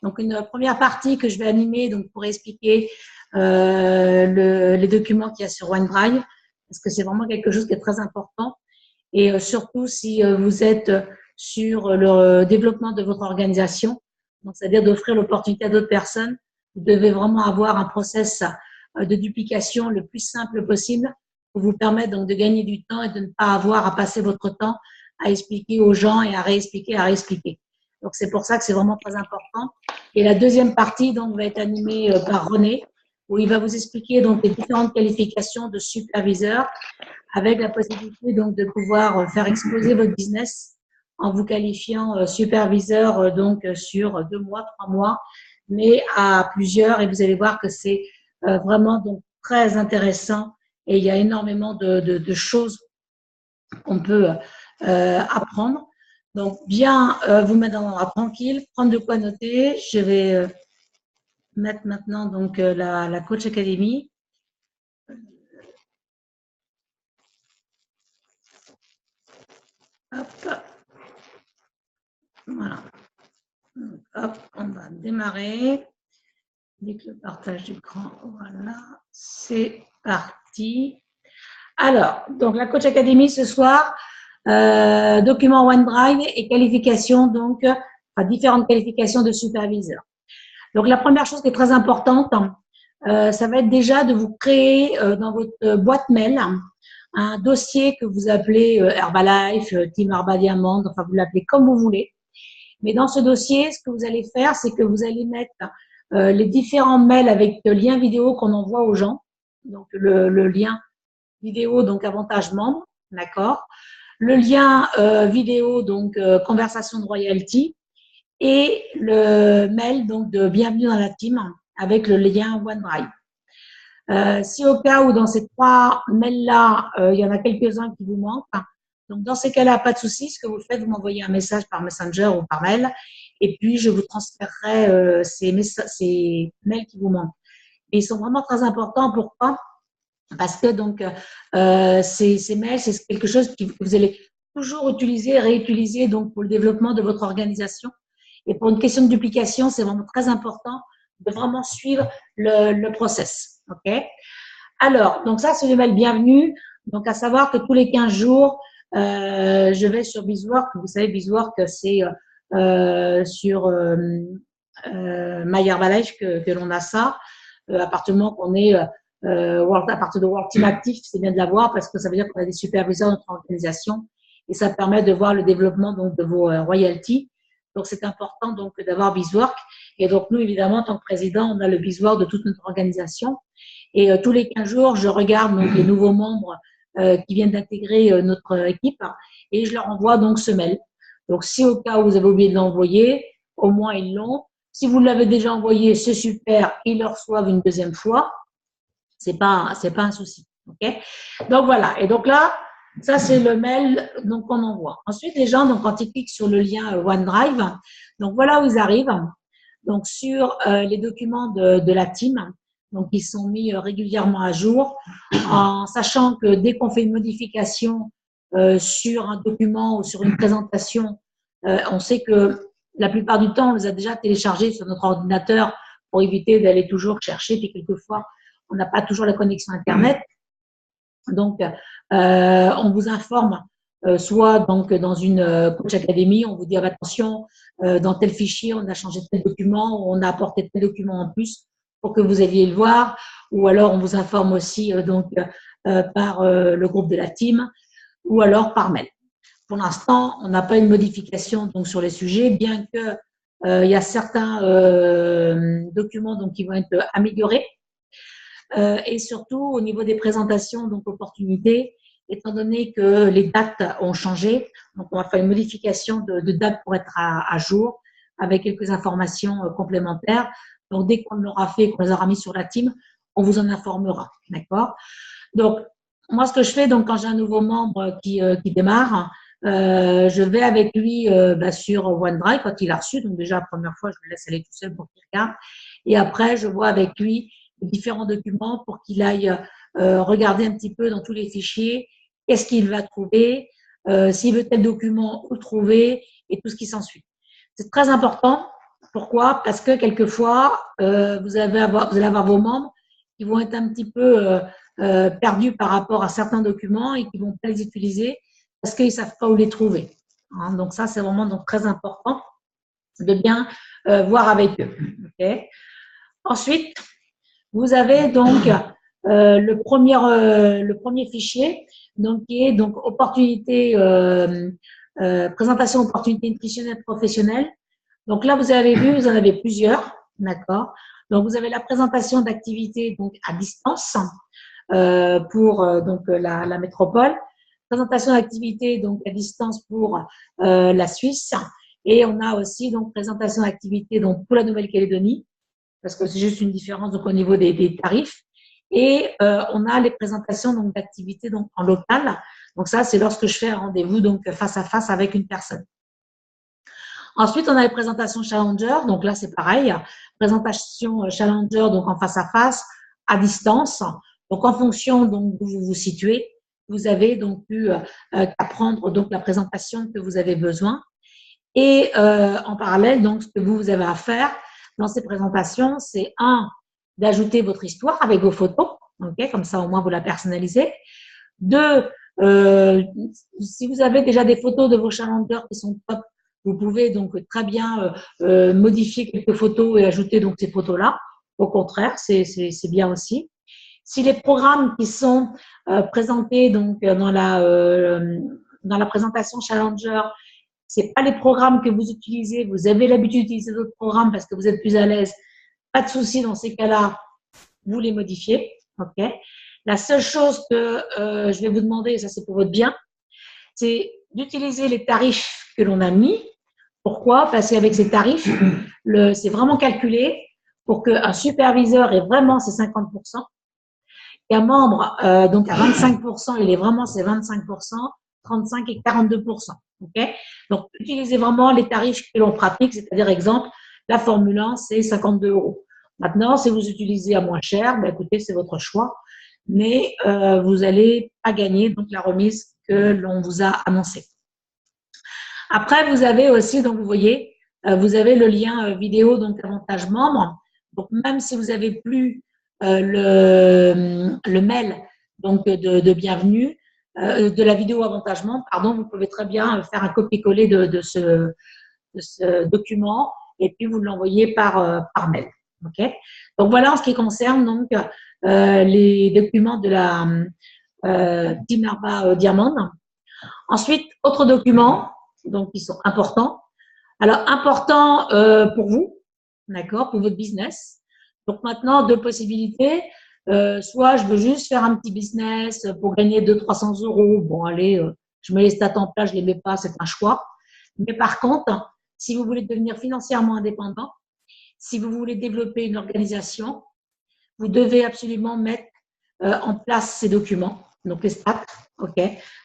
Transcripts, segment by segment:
Donc, une première partie que je vais animer donc, pour expliquer les documents qu'il y a sur OneDrive, parce que c'est vraiment quelque chose qui est très important. Et surtout, si vous êtes sur le développement de votre organisation, donc c'est-à-dire d'offrir l'opportunité à d'autres personnes, vous devez vraiment avoir un process de duplication le plus simple possible pour vous permettre donc de gagner du temps et de ne pas avoir à passer votre temps à expliquer aux gens et à réexpliquer. Donc, c'est pour ça que c'est vraiment très important. Et la deuxième partie donc, va être animée par René, où il va vous expliquer donc, les différentes qualifications de superviseur avec la possibilité donc, de pouvoir faire exploser votre business en vous qualifiant superviseur donc, sur 2 mois, 3 mois, mais à plusieurs. Et vous allez voir que c'est vraiment donc, très intéressant et il y a énormément de choses qu'on peut apprendre. Donc, bien vous mettre dans l'endroit tranquille, prendre de quoi noter. Je vais mettre maintenant donc la Coach Academy. Hop. Voilà. Hop, on va démarrer. Dès que le partage d'écran, voilà, c'est parti. Alors, donc la Coach Academy ce soir, document OneDrive et qualification, donc, différentes qualifications de superviseur. Donc, la première chose qui est très importante, ça va être déjà de vous créer dans votre boîte mail un dossier que vous appelez Herbalife, Team Herbadiamant, enfin, vous l'appelez comme vous voulez. Mais dans ce dossier, ce que vous allez faire, c'est que vous allez mettre les différents mails avec le lien vidéo qu'on envoie aux gens. Donc, le lien vidéo, donc avantage membre, d'accord. Le lien vidéo, donc conversation de royalty. Et le mail donc de bienvenue dans la team avec le lien OneDrive. Si au cas où dans ces 3 mails-là, il y en a quelques-uns qui vous manquent, donc dans ces cas-là, pas de souci. Ce que vous faites, vous m'envoyez un message par Messenger ou par mail, et puis je vous transférerai ces mails qui vous manquent. Et ils sont vraiment très importants. Pourquoi? Parce que donc ces mails, c'est quelque chose que vous allez toujours utiliser, réutiliser donc pour le développement de votre organisation. Et pour une question de duplication, c'est vraiment très important de vraiment suivre le process. OK? Alors, donc ça, c'est le mail bienvenue. Donc, à savoir que tous les 15 jours, je vais sur Bizwork. Vous savez, Bizwork, c'est sur My Herbalife que l'on a ça. À partir du moment qu'on est à partir de World Team Actif, c'est bien de l'avoir parce que ça veut dire qu'on a des superviseurs dans notre organisation et ça permet de voir le développement donc, de vos royalties. Donc, c'est important donc d'avoir Bizwork. Et donc, nous, évidemment, en tant que président, on a le Bizwork de toute notre organisation. Et tous les 15 jours, je regarde donc, les nouveaux membres qui viennent d'intégrer notre équipe et je leur envoie donc ce mail. Donc, si au cas où vous avez oublié de l'envoyer, au moins ils l'ont. Si vous l'avez déjà envoyé, c'est super, ils le reçoivent une deuxième fois. C'est pas un souci. OK? Donc, voilà. Et donc là, ça, c'est le mail donc, qu'on envoie. Ensuite, les gens, donc, quand ils cliquent sur le lien OneDrive, donc voilà où ils arrivent. Donc, sur les documents de la team, donc ils sont mis régulièrement à jour, en sachant que dès qu'on fait une modification sur un document ou sur une présentation, on sait que la plupart du temps, on les a déjà téléchargés sur notre ordinateur pour éviter d'aller toujours chercher, puis quelquefois, on n'a pas toujours la connexion Internet. Donc, on vous informe soit donc dans une Coach Academy, on vous dit attention, dans tel fichier, on a changé tel document, on a apporté tel document en plus pour que vous alliez le voir, ou alors on vous informe aussi donc par le groupe de la team, ou alors par mail. Pour l'instant, on n'a pas une modification donc sur les sujets, bien que il y a certains documents donc qui vont être améliorés. Et surtout au niveau des présentations, donc opportunités, étant donné que les dates ont changé, donc on va faire une modification de date pour être à jour avec quelques informations complémentaires. Donc dès qu'on l'aura fait, qu'on les aura mis sur la team, on vous en informera, d'accord? Donc moi ce que je fais, donc quand j'ai un nouveau membre qui démarre, je vais avec lui sur OneDrive quand il a reçu. Donc déjà la première fois, je le laisse aller tout seul pour qu'il regarde. Et après, je vois avec lui différents documents pour qu'il aille regarder un petit peu dans tous les fichiers, qu'est-ce qu'il va trouver, s'il veut tel document, où le trouver et tout ce qui s'ensuit. C'est très important Pourquoi? Parce que quelquefois, vous allez avoir vos membres qui vont être un petit peu perdus par rapport à certains documents et qui ne vont pas les utiliser parce qu'ils ne savent pas où les trouver. Hein, donc ça, c'est vraiment donc, très important de bien voir avec eux. Okay. Ensuite, vous avez donc le premier fichier donc, qui est donc opportunité, présentation opportunité nutritionnelle professionnelle. Donc là, vous avez vu, vous en avez plusieurs, d'accord. Donc vous avez la présentation d'activités donc à distance pour donc la métropole, présentation d'activités donc à distance pour la Suisse, et on a aussi donc présentation d'activités donc pour la Nouvelle-Calédonie, parce que c'est juste une différence donc au niveau des tarifs. Et on a les présentations donc d'activités donc en local. Donc ça, c'est lorsque je fais un rendez-vous donc face à face avec une personne. Ensuite, on a les présentations Challenger. Donc là, c'est pareil. Présentation Challenger, donc en face à face, à distance. Donc en fonction donc d'où vous vous situez, vous avez donc pu apprendre donc la présentation que vous avez besoin. Et en parallèle, donc ce que vous avez à faire dans ces présentations, c'est d'ajouter votre histoire avec vos photos. Okay, comme ça, au moins, vous la personnalisez. 2, si vous avez déjà des photos de vos challengers qui sont top, vous pouvez donc très bien modifier quelques photos et ajouter donc ces photos-là. Au contraire, c'est bien aussi. Si les programmes qui sont présentés donc dans la présentation Challenger, c'est pas les programmes que vous utilisez, vous avez l'habitude d'utiliser d'autres programmes parce que vous êtes plus à l'aise, pas de souci dans ces cas-là, vous les modifiez. Okay. La seule chose que je vais vous demander, et ça c'est pour votre bien, c'est d'utiliser les tarifs que l'on a mis. Pourquoi? Parce qu'avec ces tarifs, c'est vraiment calculé pour qu'un superviseur ait vraiment ses 50%, et un membre donc à 25%, il est vraiment ses 25%, 35 et 42%. Okay. Donc, utilisez vraiment les tarifs que l'on pratique, c'est-à-dire, exemple, la Formule 1, c'est 52 €. Maintenant, si vous utilisez à moins cher, ben, écoutez, c'est votre choix, mais vous n'allez pas gagner donc, la remise que l'on vous a annoncée. Après, vous avez aussi, donc vous voyez, vous avez le lien vidéo, donc avantage membre. Donc, même si vous n'avez plus le mail donc de bienvenue, de la vidéo avantage membre, pardon, vous pouvez très bien faire un copier-coller de ce document et puis vous l'envoyez par mail. Okay. Donc voilà en ce qui concerne donc les documents de la Team Narva Diamond. Ensuite, autres documents donc qui sont importants. Alors importants pour vous, d'accord, pour votre business. Donc maintenant, 2 possibilités. Soit je veux juste faire un petit business pour gagner 200-300 €. Bon, allez, je mets les stats en place, je les mets pas, c'est un choix. Mais par contre, si vous voulez devenir financièrement indépendant, si vous voulez développer une organisation, vous devez absolument mettre en place ces documents, donc les stats, ok,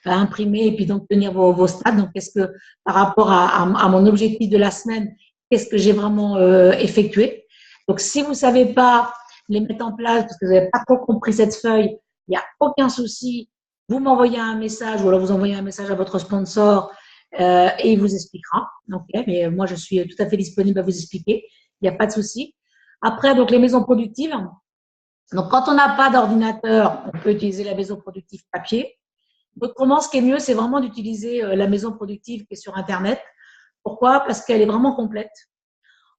imprimer et puis donc tenir vos stats. Donc, est-ce que par rapport à mon objectif de la semaine, qu'est-ce que j'ai vraiment effectué? Donc, si vous ne savez pas les mettre en place parce que vous n'avez pas trop compris cette feuille, il n'y a aucun souci. Vous m'envoyez un message ou alors vous envoyez un message à votre sponsor et il vous expliquera. Okay, mais moi, je suis tout à fait disponible à vous expliquer. Il n'y a pas de souci. Après, donc les maisons productives. Donc, quand on n'a pas d'ordinateur, on peut utiliser la maison productive papier. Autrement, ce qui est mieux, c'est vraiment d'utiliser la maison productive qui est sur Internet. Pourquoi? Parce qu'elle est vraiment complète.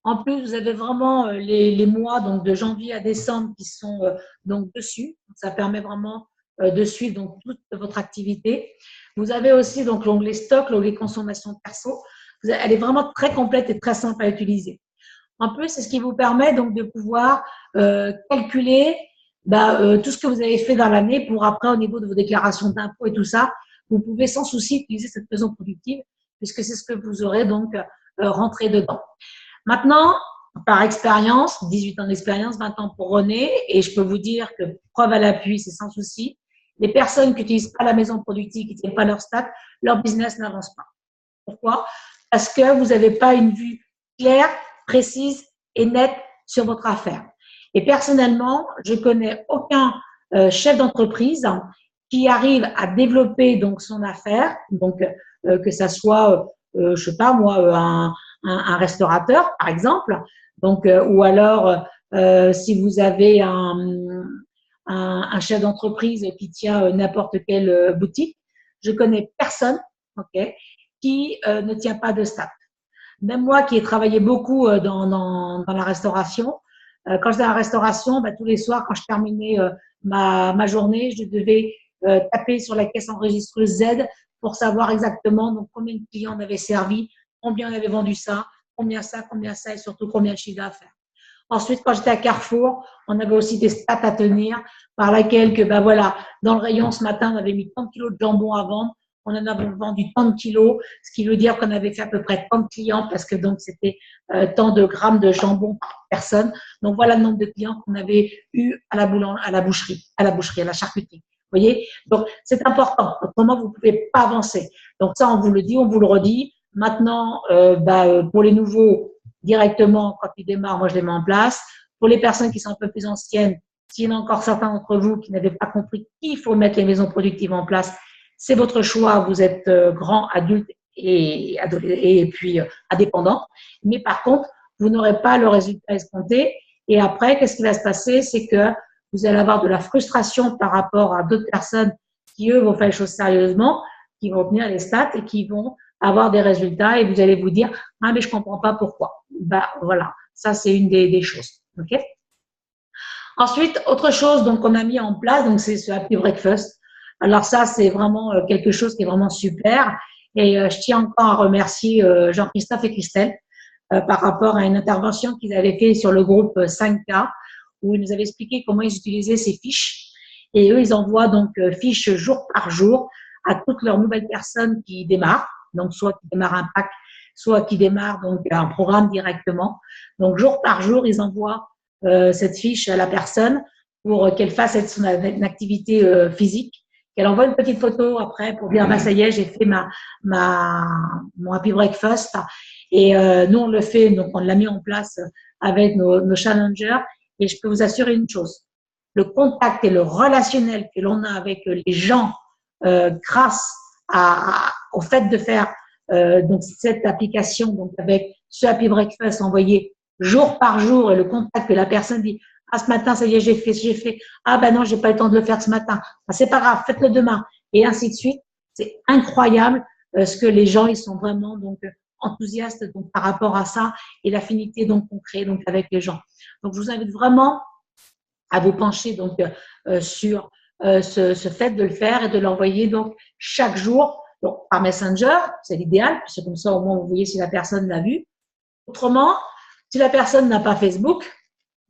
En plus, vous avez vraiment les mois donc de janvier à décembre qui sont donc dessus. Ça permet vraiment de suivre donc toute votre activité. Vous avez aussi donc l'onglet stock, l'onglet consommation perso. Elle est vraiment très complète et très simple à utiliser. En plus, c'est ce qui vous permet donc de pouvoir calculer tout ce que vous avez fait dans l'année pour après, au niveau de vos déclarations d'impôts et tout ça, vous pouvez sans souci utiliser cette maison productive puisque c'est ce que vous aurez donc rentré dedans. Maintenant, par expérience, 18 ans d'expérience, 20 ans pour René, et je peux vous dire que preuve à l'appui, c'est sans souci, les personnes qui n'utilisent pas la maison productive, qui ne tiennent pas leur stats, leur business n'avance pas. Pourquoi? Parce que vous n'avez pas une vue claire, précise et nette sur votre affaire. Et personnellement, je connais aucun chef d'entreprise qui arrive à développer donc son affaire, donc que ça soit, je sais pas moi, un restaurateur, par exemple. Donc, ou alors, si vous avez un chef d'entreprise qui tient n'importe quelle boutique, je connais personne, ok, qui ne tient pas de stats. Même moi qui ai travaillé beaucoup dans la restauration, quand j'étais à la restauration, bah, tous les soirs, quand je terminais ma journée, je devais taper sur la caisse enregistreuse Z pour savoir exactement donc, combien de clients on avait servi, combien on avait vendu ça, combien ça et surtout combien de chiffre d'affaires. Ensuite, quand j'étais à Carrefour, on avait aussi des stats à tenir par laquelle que, ben voilà, dans le rayon ce matin, on avait mis tant de kilos de jambon à vendre, on en avait vendu tant de kilos, ce qui veut dire qu'on avait fait à peu près tant de clients parce que donc c'était tant de grammes de jambon par personne. Donc voilà le nombre de clients qu'on avait eu à la boucherie, à la charcuterie. Vous voyez? Donc c'est important. Autrement, vous ne pouvez pas avancer. Donc ça, on vous le dit, on vous le redit. Maintenant, pour les nouveaux, directement, quand ils démarrent, moi, je les mets en place. Pour les personnes qui sont un peu plus anciennes, s'il y en a encore certains d'entre vous qui n'avaient pas compris qu'il faut mettre les maisons productives en place, c'est votre choix. Vous êtes grand, adulte et puis indépendant. Mais par contre, vous n'aurez pas le résultat escompté. Et après, qu'est-ce qui va se passer? C'est que vous allez avoir de la frustration par rapport à d'autres personnes qui, eux, vont faire les choses sérieusement, qui vont tenir les stats et qui vont avoir des résultats et vous allez vous dire « Ah, mais je ne comprends pas pourquoi. » Bah, voilà, ça, c'est une des choses. Okay. Ensuite, autre chose donc qu'on a mis en place, donc c'est ce Happy Breakfast. Alors ça, c'est vraiment quelque chose qui est vraiment super. Et je tiens encore à remercier Jean-Christophe et Christelle par rapport à une intervention qu'ils avaient fait sur le groupe 5K, où ils nous avaient expliqué comment ils utilisaient ces fiches. Et eux, ils envoient donc fiches jour par jour à toutes leurs nouvelles personnes qui démarrent. Donc, soit qui démarrent un pack, soit qui démarrent donc un programme directement. Donc, jour par jour, ils envoient cette fiche à la personne pour qu'elle fasse son activité physique, qu'elle envoie une petite photo après pour dire bah ça y est, j'ai fait mon Happy Breakfast. Et nous, on le fait, donc on l'a mis en place avec nos challengers. Et je peux vous assurer une chose, le contact et le relationnel que l'on a avec les gens grâce au fait de faire donc cette application donc avec ce Happy Breakfast envoyé jour par jour et le contact que la personne dit ah ce matin ça y est j'ai fait ah ben non j'ai pas eu le temps de le faire ce matin ah, c'est pas grave faites-le demain et ainsi de suite. C'est incroyable ce que les gens ils sont vraiment donc enthousiastes donc par rapport à ça et l'affinité donc qu'on crée donc avec les gens. Donc je vous invite vraiment à vous pencher donc sur ce fait de le faire et de l'envoyer donc chaque jour donc, par Messenger, c'est l'idéal, puisque comme ça au moins vous voyez si la personne l'a vu. Autrement, si la personne n'a pas Facebook,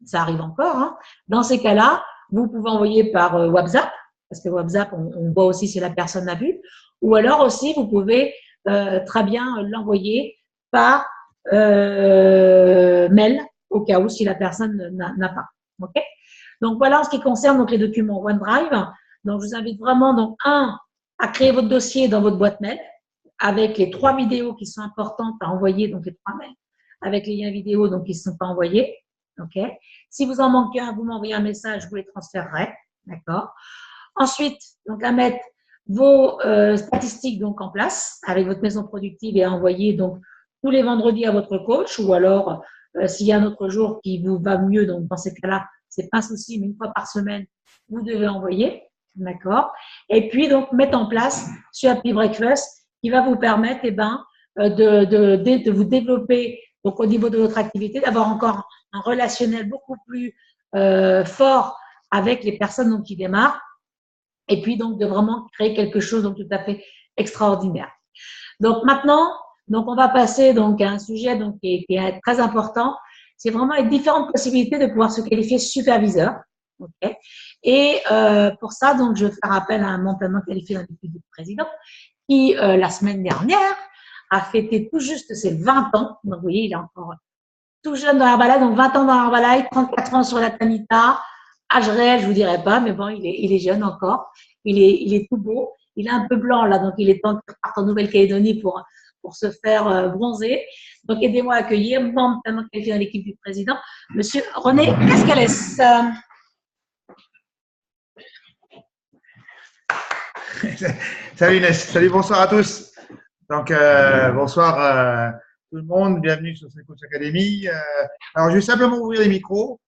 ça arrive encore, hein, dans ces cas-là, vous pouvez envoyer par WhatsApp, parce que WhatsApp, on voit aussi si la personne l'a vu, ou alors aussi vous pouvez très bien l'envoyer par mail, au cas où si la personne n'a pas. Okay. Donc voilà en ce qui concerne donc, les documents OneDrive. Donc je vous invite vraiment donc à créer votre dossier dans votre boîte mail avec les 3 vidéos qui sont importantes à envoyer, donc les 3 mails, avec les liens vidéo donc qui ne sont pas envoyés. Okay. Si vous en manquez un, vous m'envoyez un message, je vous les transférerai. D'accord. Ensuite, donc à mettre vos statistiques donc en place avec votre maison productive et à envoyer donc tous les vendredis à votre coach ou alors s'il y a un autre jour qui vous va mieux, donc dans ces cas-là, c'est pas un souci, mais une fois par semaine, vous devez envoyer. D'accord. Et puis, donc, mettre en place ce Happy Breakfast qui va vous permettre, eh ben, de vous développer, donc, au niveau de votre activité, d'avoir encore un relationnel beaucoup plus fort avec les personnes donc, qui démarrent. Et puis, donc, de vraiment créer quelque chose donc, tout à fait extraordinaire. Donc, maintenant, donc, on va passer donc, à un sujet donc, qui est très important. C'est vraiment les différentes possibilités de pouvoir se qualifier superviseur. Okay. Et pour ça, donc, je vais faire appel à un membre pleinement qualifié dans l'équipe du président qui, la semaine dernière, a fêté tout juste ses 20 ans. Donc, vous voyez, il est encore tout jeune dans Herbalife, donc 20 ans dans Herbalife, 34 ans sur la Tanita. Âge réel, je vous dirais pas, mais bon, il est jeune encore. Il est tout beau. Il est un peu blanc, là, donc il est temps qu'il parte en Nouvelle-Calédonie pour se faire bronzer. Donc, aidez-moi à accueillir, membre pleinement qualifié dans l'équipe du président, Monsieur René Cascales. Salut Inès, salut, bonsoir à tous. Donc, bonsoir tout le monde, bienvenue sur cette Coach Academy. Alors, je vais simplement ouvrir les micros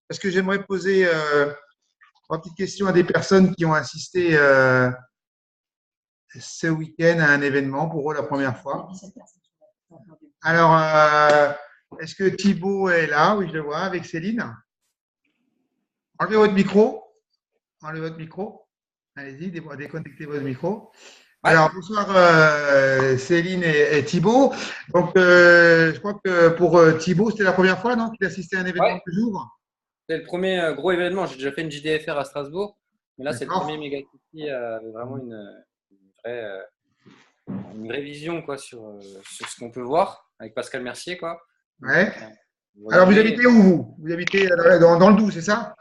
parce que j'aimerais poser trois petites questions à des personnes qui ont assisté ce week-end à un événement pour eux la première fois. Alors, est-ce que Thibaut est là? Oui, je le vois, avec Céline. Enlevez votre micro. Enlevez votre micro. Allez-y, déconnectez votre micro. Alors, bonsoir Céline et Thibaut. Donc, je crois que pour Thibaut, c'était la première fois, non, qu'il assistait à un événement Ouais, de jour. c'est le premier gros événement. J'ai déjà fait une JDFR à Strasbourg, mais là, c'est le premier D'accord. méga avec vraiment vraie, euh, une vraie vision quoi, sur ce qu'on peut voir avec Pascal Mercier. Quoi. Donc, Ouais. quelqu'un de Alors, vous renommé. habitez où, vous? Vous habitez dans le Doubs, c'est ça?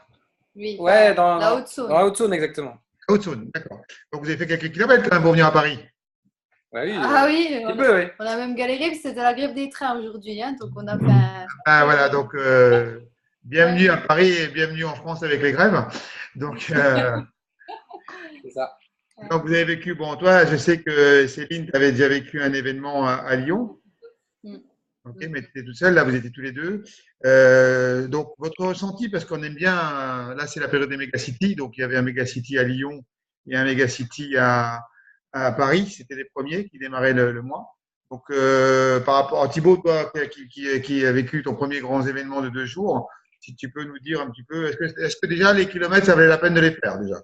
Oui, Ouais, la Haute-Saône. dans la Haute-Saône, exactement. Haute-Saône, d'accord. Donc, vous avez fait quelques kilomètres quand même pour venir à Paris. Ouais, oui, Ah oui, un petit peu, oui. on a même galéré, parce que c'était la grève des trains aujourd'hui, hein, donc on a fait un… Ah, voilà, donc bienvenue Ouais. à Paris et bienvenue en France avec les grèves. Donc, C'est ça. donc vous avez vécu, bon, toi, je sais que Céline, tu avais déjà vécu un événement à Lyon. Mm. Ok, mais tu étais toute seule, là, vous étiez tous les deux. Donc, votre ressenti, parce qu'on aime bien, là, c'est la période des Megacity, donc il y avait un Megacity à Lyon et un Megacity à Paris, c'était les premiers qui démarraient le mois. Donc, par rapport à Thibaut, toi, qui a vécu ton premier grand événement de 2 jours, si tu peux nous dire un petit peu, est-ce que déjà les kilomètres, ça valait la peine de les faire déjà?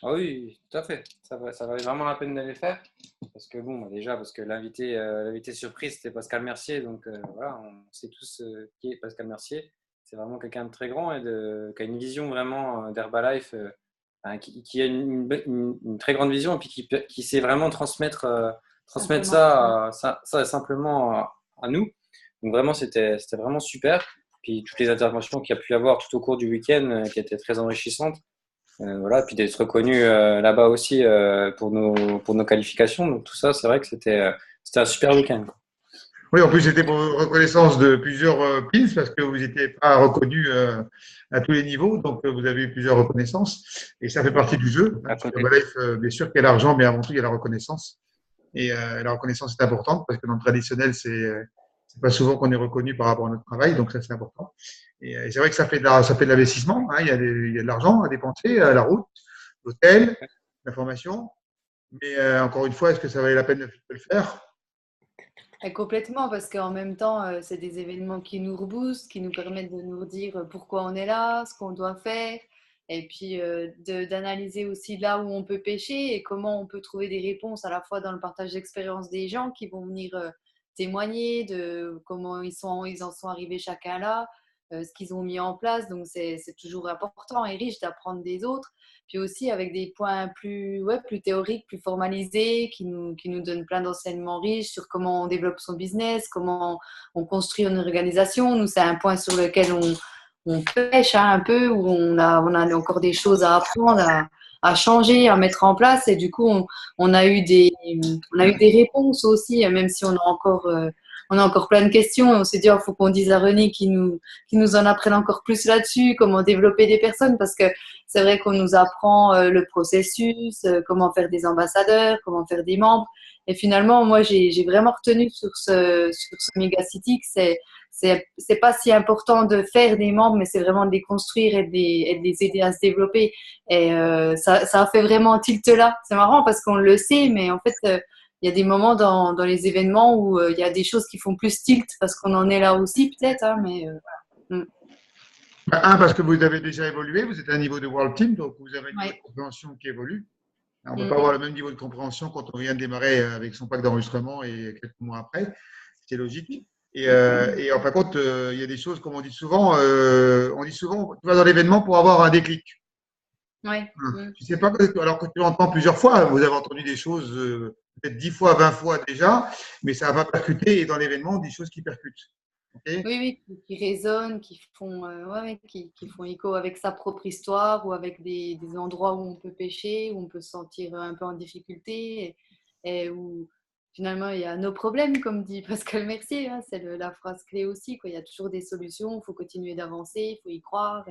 Ah oui, tout à fait. Ça valait vraiment la peine d'aller le faire. Parce que bon, déjà, parce que l'invité surprise, c'était Pascal Mercier. Donc voilà, on sait tous qui est Pascal Mercier. C'est vraiment quelqu'un de très grand et qui a une vision vraiment d'Herbalife, enfin, qui a une très grande vision et puis qui sait vraiment transmettre ça simplement à nous. Donc vraiment, c'était vraiment super. Puis toutes les interventions qu'il y a pu y avoir tout au cours du week-end qui étaient très enrichissantes. Voilà, puis d'être reconnu là-bas aussi pour nos qualifications. Donc tout ça, c'est vrai que c'était un super week-end. Quoi. Oui, en plus, c'était pour reconnaissance de plusieurs pins parce que vous n'étiez pas reconnu à tous les niveaux. Donc, vous avez eu plusieurs reconnaissances et ça fait partie du jeu. À Sur côté. Herbalife, bien sûr qu'il y a l'argent, mais avant tout, il y a la reconnaissance. Et la reconnaissance est importante parce que dans le traditionnel, c'est pas souvent qu'on est reconnu par rapport à notre travail. Donc, ça, c'est important. Et c'est vrai que ça fait de l'investissement. Hein. Il y a de l'argent à dépenser, la route, l'hôtel, la formation. Mais encore une fois, est-ce que ça valait la peine de le faire? Et complètement, parce qu'en même temps, c'est des événements qui nous reboostent, qui nous permettent de nous dire pourquoi on est là, ce qu'on doit faire, et puis d'analyser aussi là où on peut pêcher et comment on peut trouver des réponses à la fois dans le partage d'expérience des gens qui vont venir témoigner de comment ils en sont arrivés chacun là, ce qu'ils ont mis en place. Donc c'est toujours important et riche d'apprendre des autres. Puis aussi avec des points plus théoriques, plus formalisés, qui nous donnent plein d'enseignements riches sur comment on développe son business, comment on construit une organisation. Nous, c'est un point sur lequel on pêche un peu, où on a encore des choses à apprendre, à changer, à mettre en place. Et du coup, on a eu des réponses aussi, même si on a encore plein de questions. On s'est dit, il faut qu'on dise à René qui nous en apprenne encore plus là-dessus, comment développer des personnes, parce que c'est vrai qu'on nous apprend le processus, comment faire des ambassadeurs, comment faire des membres. Et finalement, moi, j'ai vraiment retenu sur ce Megacity que c'est pas si important de faire des membres, mais c'est vraiment de les construire et de les aider à se développer. Et ça a fait vraiment tilt là. C'est marrant parce qu'on le sait, mais en fait, il y a des moments dans les événements où il y a des choses qui font plus tilt parce qu'on en est là aussi, peut-être. Hein, mais voilà. Un, parce que vous avez déjà évolué, vous êtes à un niveau de World Team, donc vous avez un niveau Ouais. de compréhension qui évolue. On ne peut Mm. pas avoir le même niveau de compréhension quand on vient de démarrer avec son pack d'enregistrement et quelques mois après. C'est logique. Et en fin de compte, il y a des choses, comme on dit souvent, tu vas dans l'événement pour avoir un déclic. Ouais. Mm. Tu sais pas, alors que tu l'entends plusieurs fois, vous avez entendu des choses peut-être 10 fois, 20 fois déjà, mais ça va percuter et dans l'événement, des choses qui percutent. Okay. Oui, qui résonnent, qui font écho avec sa propre histoire ou avec des endroits où on peut pêcher, où on peut se sentir un peu en difficulté et où finalement il y a nos problèmes, comme dit Pascal Mercier. Hein, c'est la phrase clé aussi, quoi. Il y a toujours des solutions, il faut continuer d'avancer, il faut y croire.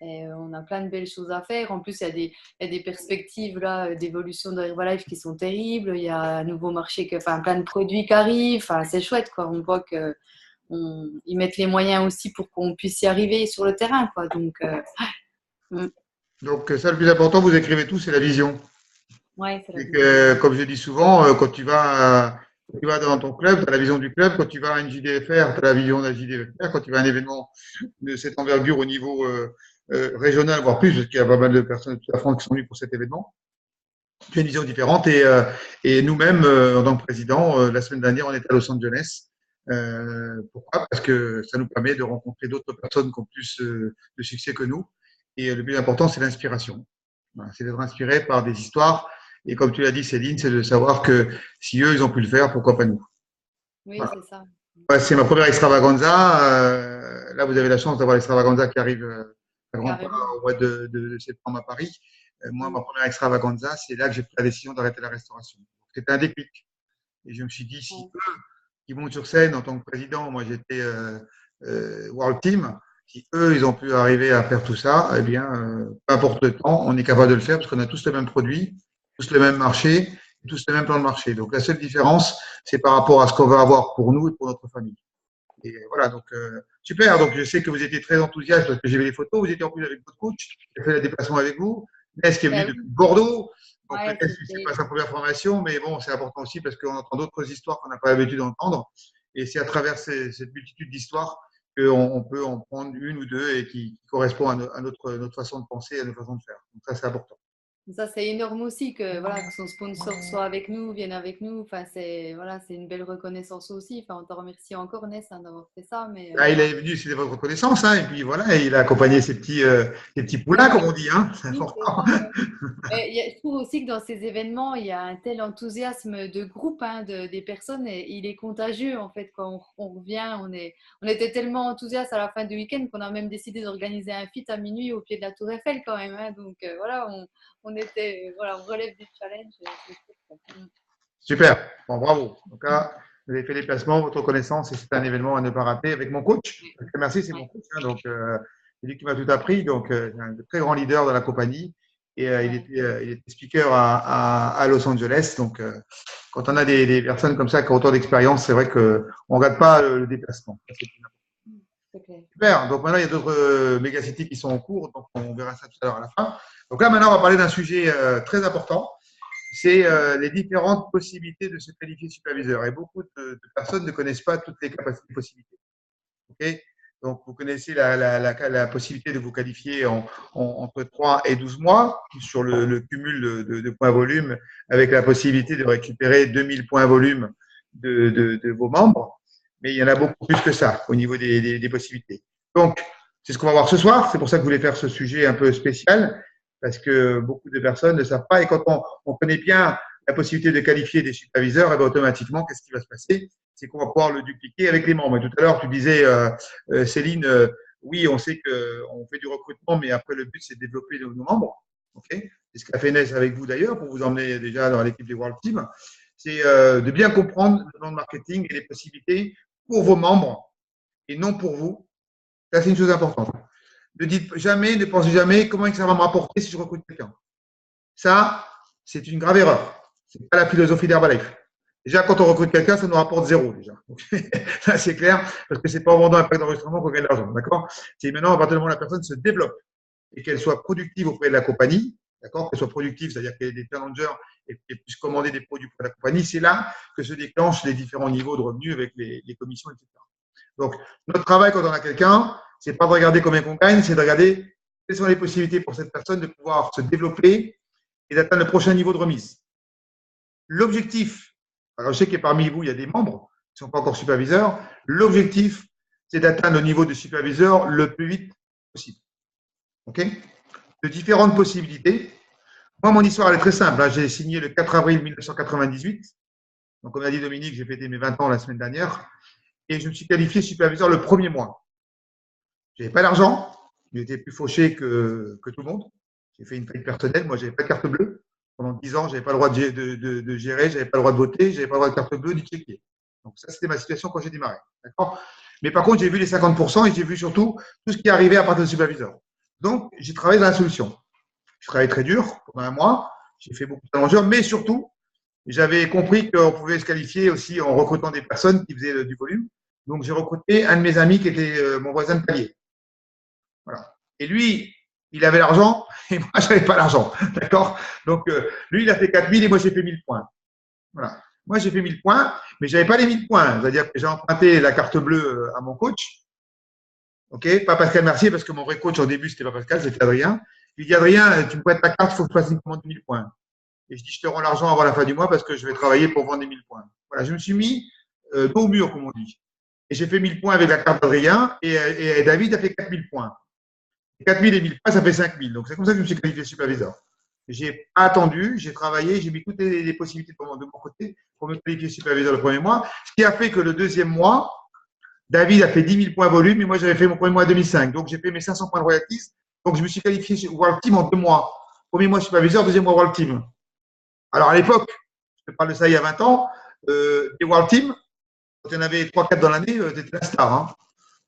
Et on a plein de belles choses à faire. En plus, il y a des perspectives là d'évolution de Herbalife qui sont terribles. Il y a un nouveau marché, enfin, plein de produits qui arrivent. Enfin, c'est chouette, quoi. On voit qu'ils mettent les moyens aussi pour qu'on puisse y arriver sur le terrain, quoi. Donc, ça, le plus important, vous écrivez tout, c'est la vision. Ouais, c'est la Et vision. que, comme je dis souvent, quand tu vas dans ton club, tu as la vision du club. Quand tu vas à une JDFR, tu as la vision de la JDFR. Quand tu vas à un événement de cette envergure au niveau régional, voire plus, parce qu'il y a pas mal de personnes de toute la France qui sont venues pour cet événement, tu as une vision différente. Et nous-mêmes, en tant que président, la semaine dernière, on était à Los Angeles. Pourquoi? Parce que ça nous permet de rencontrer d'autres personnes qui ont plus de succès que nous. Et le plus important, c'est l'inspiration. Voilà, c'est d'être inspiré par des histoires. Et comme tu l'as dit, Céline, c'est de savoir que si eux, ils ont pu le faire, pourquoi pas nous? Oui, Voilà. c'est ça. Ouais, c'est ma première extravaganza. Là, vous avez la chance d'avoir l'extravaganza qui arrive à grands pas Carrément. au mois de septembre à Paris. Moi, ma première extravaganza, c'est là que j'ai pris la décision d'arrêter la restauration. C'était un déclic. Et je me suis dit, si eux, qui montent sur scène en tant que président, moi j'étais World Team, si eux, ils ont pu arriver à faire tout ça, eh bien, peu importe le temps, on est capable de le faire parce qu'on a tous le même produit, tous le même marché, tous le même plan de marché. Donc la seule différence, c'est par rapport à ce qu'on veut avoir pour nous et pour notre famille. Et voilà, donc super. Donc je sais que vous étiez très enthousiaste parce que j'ai vu les photos. Vous étiez en plus avec votre coach qui a fait le déplacement avec vous. Ness qui est venu Ben depuis oui. Bordeaux. Donc Ouais, Ness, c'est pas sa première formation, mais bon, c'est important aussi parce qu'on entend d'autres histoires qu'on n'a pas l'habitude d'entendre. Et c'est à travers cette multitude d'histoires qu'on peut en prendre une ou deux et qui correspondent à notre façon de penser et à notre façon de faire. Donc ça, c'est important. Ça, c'est énorme aussi que, voilà, que son sponsor soit avec nous, vienne avec nous. Enfin, voilà, c'est une belle reconnaissance aussi. Enfin, on te remercie encore, Ness, hein, d'avoir fait ça. Mais Là, il voilà. est venu, c'était votre reconnaissance, hein, et puis voilà, il a accompagné ses petits poulains, comme on dit, hein, c'est Oui, c'est important. ça, ouais. Je trouve aussi que dans ces événements, il y a un tel enthousiasme de groupe, hein, des personnes, et il est contagieux en fait. Quand on revient, on était tellement enthousiastes à la fin du week-end qu'on a même décidé d'organiser un feat à minuit au pied de la Tour Eiffel quand même, hein. Donc voilà, voilà, on relève du challenge. C'est chouette, quoi. Super, bon, bravo. En tout cas, vous avez fait les placements, votre reconnaissance, et c'est un événement à ne pas rater avec mon coach. Merci, c'est mon Ouais, coach, hein, donc c'est lui qui m'a tout appris, donc un très grand leader de la compagnie. Et ouais. il était speaker à Los Angeles. Donc, quand on a des personnes comme ça qui ont autant d'expérience, c'est vrai qu'on ne regarde pas le déplacement. C'est clair. Super. Donc maintenant, il y a d'autres mégacities qui sont en cours. Donc, on verra ça tout à l'heure à la fin. Donc là, maintenant, on va parler d'un sujet très important. C'est les différentes possibilités de se qualifier superviseur. Et beaucoup de personnes ne connaissent pas toutes les capacités et possibilités. Okay, donc, vous connaissez la possibilité de vous qualifier entre 3 et 12 mois sur le cumul de points volume avec la possibilité de récupérer 2000 points volume de vos membres. Mais il y en a beaucoup plus que ça au niveau des possibilités. Donc, c'est ce qu'on va voir ce soir. C'est pour ça que je voulais faire ce sujet un peu spécial parce que beaucoup de personnes ne savent pas. Et quand on connaît bien la possibilité de qualifier des superviseurs, et bien automatiquement, qu'est-ce qui va se passer? C'est qu'on va pouvoir le dupliquer avec les membres. Et tout à l'heure, tu disais, Céline, oui, on sait qu'on fait du recrutement, mais après, le but, c'est de développer nos membres. Okay, c'est ce qu'a fait Ness avec vous d'ailleurs, pour vous emmener déjà dans l'équipe des World Team. C'est de bien comprendre le plan de marketing et les possibilités pour vos membres et non pour vous. Ça, c'est une chose importante. Ne dites jamais, ne pensez jamais comment ça va me rapporter si je recrute quelqu'un. Ça, c'est une grave erreur. Ce n'est pas la philosophie d'Herbalife. Déjà, quand on recrute quelqu'un, ça nous rapporte zéro, déjà. Donc, ça, c'est clair, parce que ce n'est pas en vendant un pack d'enregistrement qu'on gagne de l'argent, d'accord? C'est maintenant, à partir du moment où la personne se développe et qu'elle soit productive auprès de la compagnie, d'accord? Qu'elle soit productive, c'est-à-dire qu'elle ait des challengers et qu'elle puisse commander des produits pour la compagnie, c'est là que se déclenchent les différents niveaux de revenus avec les commissions, etc. Donc, notre travail quand on a quelqu'un, c'est pas de regarder combien on gagne, c'est de regarder quelles sont les possibilités pour cette personne de pouvoir se développer et d'atteindre le prochain niveau de remise. L'objectif, alors je sais que parmi vous, il y a des membres qui ne sont pas encore superviseurs, l'objectif, c'est d'atteindre le niveau de superviseur le plus vite possible. OK? De différentes possibilités. Moi, mon histoire, elle est très simple. J'ai signé le 4 avril 1998. Donc, comme a dit Dominique, j'ai fêté mes 20 ans la semaine dernière. Et je me suis qualifié superviseur le premier mois. Je n'avais pas d'argent. J'étais plus fauché que tout le monde. J'ai fait une faillite personnelle. Moi, je n'avais pas de carte bleue. Pendant 10 ans, je n'avais pas le droit de gérer, je n'avais pas le droit de voter, je n'avais pas le droit de carte bleue ni de chéquier. Donc, ça, c'était ma situation quand j'ai démarré. D'accord? Mais par contre, j'ai vu les 50% et j'ai vu surtout tout ce qui arrivait à partir de superviseur. Donc, j'ai travaillé dans la solution. Je travaillais très dur pendant un mois. J'ai fait beaucoup de challengers, mais surtout, j'avais compris qu'on pouvait se qualifier aussi en recrutant des personnes qui faisaient du volume. Donc, j'ai recruté un de mes amis qui était mon voisin de palier. Voilà. Et lui, il avait l'argent et moi, je n'avais pas l'argent. D'accord? Donc, lui, il a fait 4000 et moi, j'ai fait 1000 points. Voilà. Moi, j'ai fait 1000 points, mais je n'avais pas les 1000 points. C'est-à-dire que j'ai emprunté la carte bleue à mon coach. OK? Pas Pascal Mercier, parce que mon vrai coach, au début, c'était pas Pascal, c'était Adrien. Je lui dis, Adrien, tu me prêtes ta carte, il faut que je fasse une commande de 1000 points. Et je dis, je te rends l'argent avant la fin du mois parce que je vais travailler pour vendre les 1000 points. Voilà, je me suis mis dos au mur, comme on dit. Et j'ai fait 1000 points avec la carte d'Adrien et David a fait 4000 points. 4000 et 1000 points, ça fait 5000. Donc, c'est comme ça que je me suis qualifié superviseur. J'ai attendu, j'ai travaillé, j'ai mis toutes les possibilités de mon côté pour me qualifier superviseur le premier mois. Ce qui a fait que le deuxième mois, David a fait 10 000 points volume et moi, j'avais fait mon premier mois à 2005. Donc, j'ai fait mes 500 points de royalties. Donc, je me suis qualifié sur World Team en 2 mois. Premier mois superviseur, deuxième mois World Team. Alors, à l'époque, je te parle de ça il y a 20 ans, les World Team, quand il y en avait 3-4 dans l'année, tu étais la star. Hein.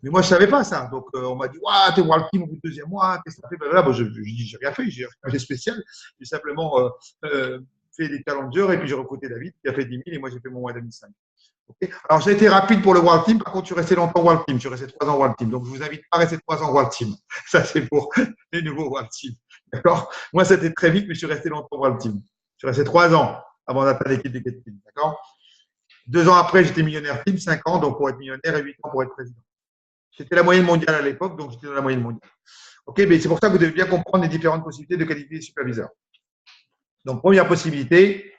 Mais moi, je ne savais pas ça. Donc, on m'a dit, waouh, t'es World Team au bout du deuxième mois, qu'est-ce que tu as fait? Ben, là, bon, je dis, j'ai rien fait, j'ai rien fait spécial. J'ai simplement fait des challengers et puis j'ai recruté David qui a fait 10 000 et moi, j'ai fait mon mois 2005. Okay. Alors, j'ai été rapide pour le World Team. Par contre, je suis resté longtemps World Team. Je suis resté 3 ans World Team. Donc, je vous invite pas à rester 3 ans World Team. Ça, c'est pour les nouveaux World Team. D'accord? Moi, c'était très vite, mais je suis resté longtemps World Team. Je suis resté 3 ans avant d'atteindre l'équipe des team. D'accord? 2 ans après, j'étais millionnaire team, 5 ans donc pour être millionnaire et 8 ans pour être président. C'était la moyenne mondiale à l'époque, donc j'étais dans la moyenne mondiale. OK, mais c'est pour ça que vous devez bien comprendre les différentes possibilités de qualifier superviseur. Donc, première possibilité,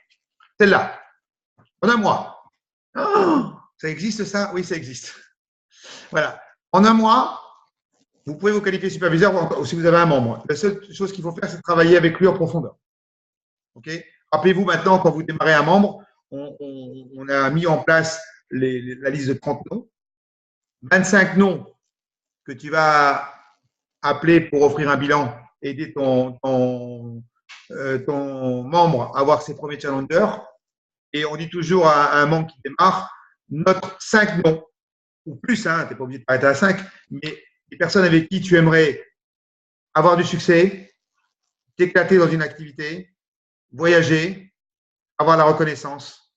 celle-là. En un mois. Oh, ça existe ça? Oui, ça existe. Voilà. En un mois, vous pouvez vous qualifier superviseur si vous avez un membre. La seule chose qu'il faut faire, c'est travailler avec lui en profondeur. OK? Rappelez-vous maintenant, quand vous démarrez un membre, on a mis en place la liste de 30 noms. 25 noms que tu vas appeler pour offrir un bilan, aider ton membre à avoir ses premiers challengers. Et on dit toujours à un membre qui démarre, notre 5 noms, ou plus, hein, tu n'es pas obligé de t'arrêter à 5, mais les personnes avec qui tu aimerais avoir du succès, t'éclater dans une activité, voyager, avoir la reconnaissance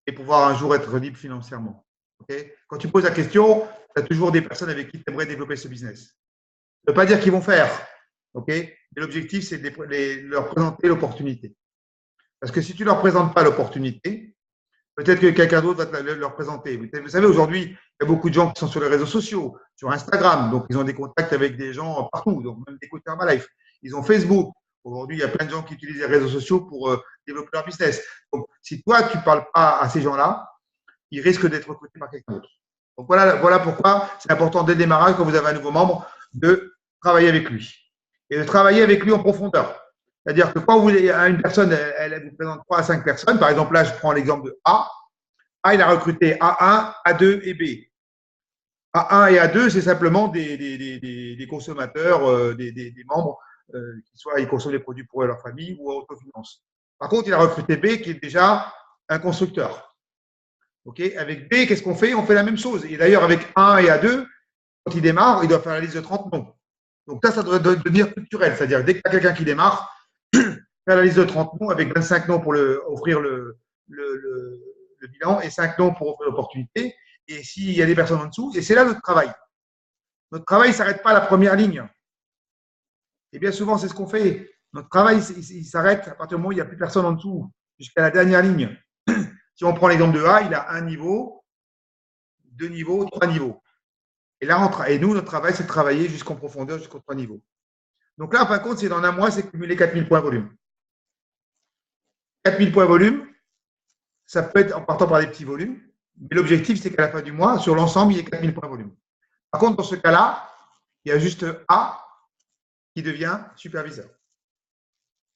et pouvoir un jour être libre financièrement. Okay? Quand tu poses la question, tu as toujours des personnes avec qui tu aimerais développer ce business. Ça ne veut pas dire qu'ils vont faire. Okay? Mais l'objectif, c'est de leur présenter l'opportunité. Parce que si tu ne leur présentes pas l'opportunité, peut-être que quelqu'un d'autre va te leur présenter. Vous savez, aujourd'hui, il y a beaucoup de gens qui sont sur les réseaux sociaux, sur Instagram, donc ils ont des contacts avec des gens partout, donc même des côtés Herbalife. Ils ont Facebook. Aujourd'hui, il y a plein de gens qui utilisent les réseaux sociaux pour développer leur business. Donc, si toi, tu ne parles pas à ces gens-là, ils risquent d'être recrutés par quelqu'un d'autre. Donc, voilà pourquoi c'est important dès le démarrage, quand vous avez un nouveau membre, de travailler avec lui. Et de travailler avec lui en profondeur. C'est-à-dire que quand vous avez une personne, elle vous présente 3 à 5 personnes. Par exemple, là, je prends l'exemple de A. A, il a recruté A1, A2 et B. A1 et A2, c'est simplement des consommateurs, des membres, qui soit ils consomment des produits pour leur famille ou à autofinance. Par contre, il a recruté B, qui est déjà un constructeur. Okay. Avec B, qu'est-ce qu'on fait? On fait la même chose. Et d'ailleurs, avec A1 et A2, quand il démarre, il doit faire la liste de 30 noms. Donc ça doit devenir culturel. C'est-à-dire, dès qu'il y a quelqu'un qui démarre, faire la liste de 30 noms avec 25 noms pour offrir le bilan et 5 noms pour offrir l'opportunité. Et s'il y a des personnes en dessous, et c'est là notre travail. Notre travail ne s'arrête pas à la première ligne. Et bien souvent, c'est ce qu'on fait. Notre travail, il s'arrête à partir du moment où il n'y a plus personne en dessous, jusqu'à la dernière ligne. Si on prend l'exemple de A, il a 1 niveau, 2 niveaux, 3 niveaux. Et là, et nous, notre travail, c'est de travailler jusqu'en profondeur, jusqu'aux 3 niveaux. Donc là, en fin de compte, c'est dans un mois, c'est cumuler 4000 points volume. 4000 points volume, ça peut être en partant par des petits volumes, mais l'objectif, c'est qu'à la fin du mois, sur l'ensemble, il y ait 4000 points volume. Par contre, dans ce cas-là, il y a juste A qui devient superviseur.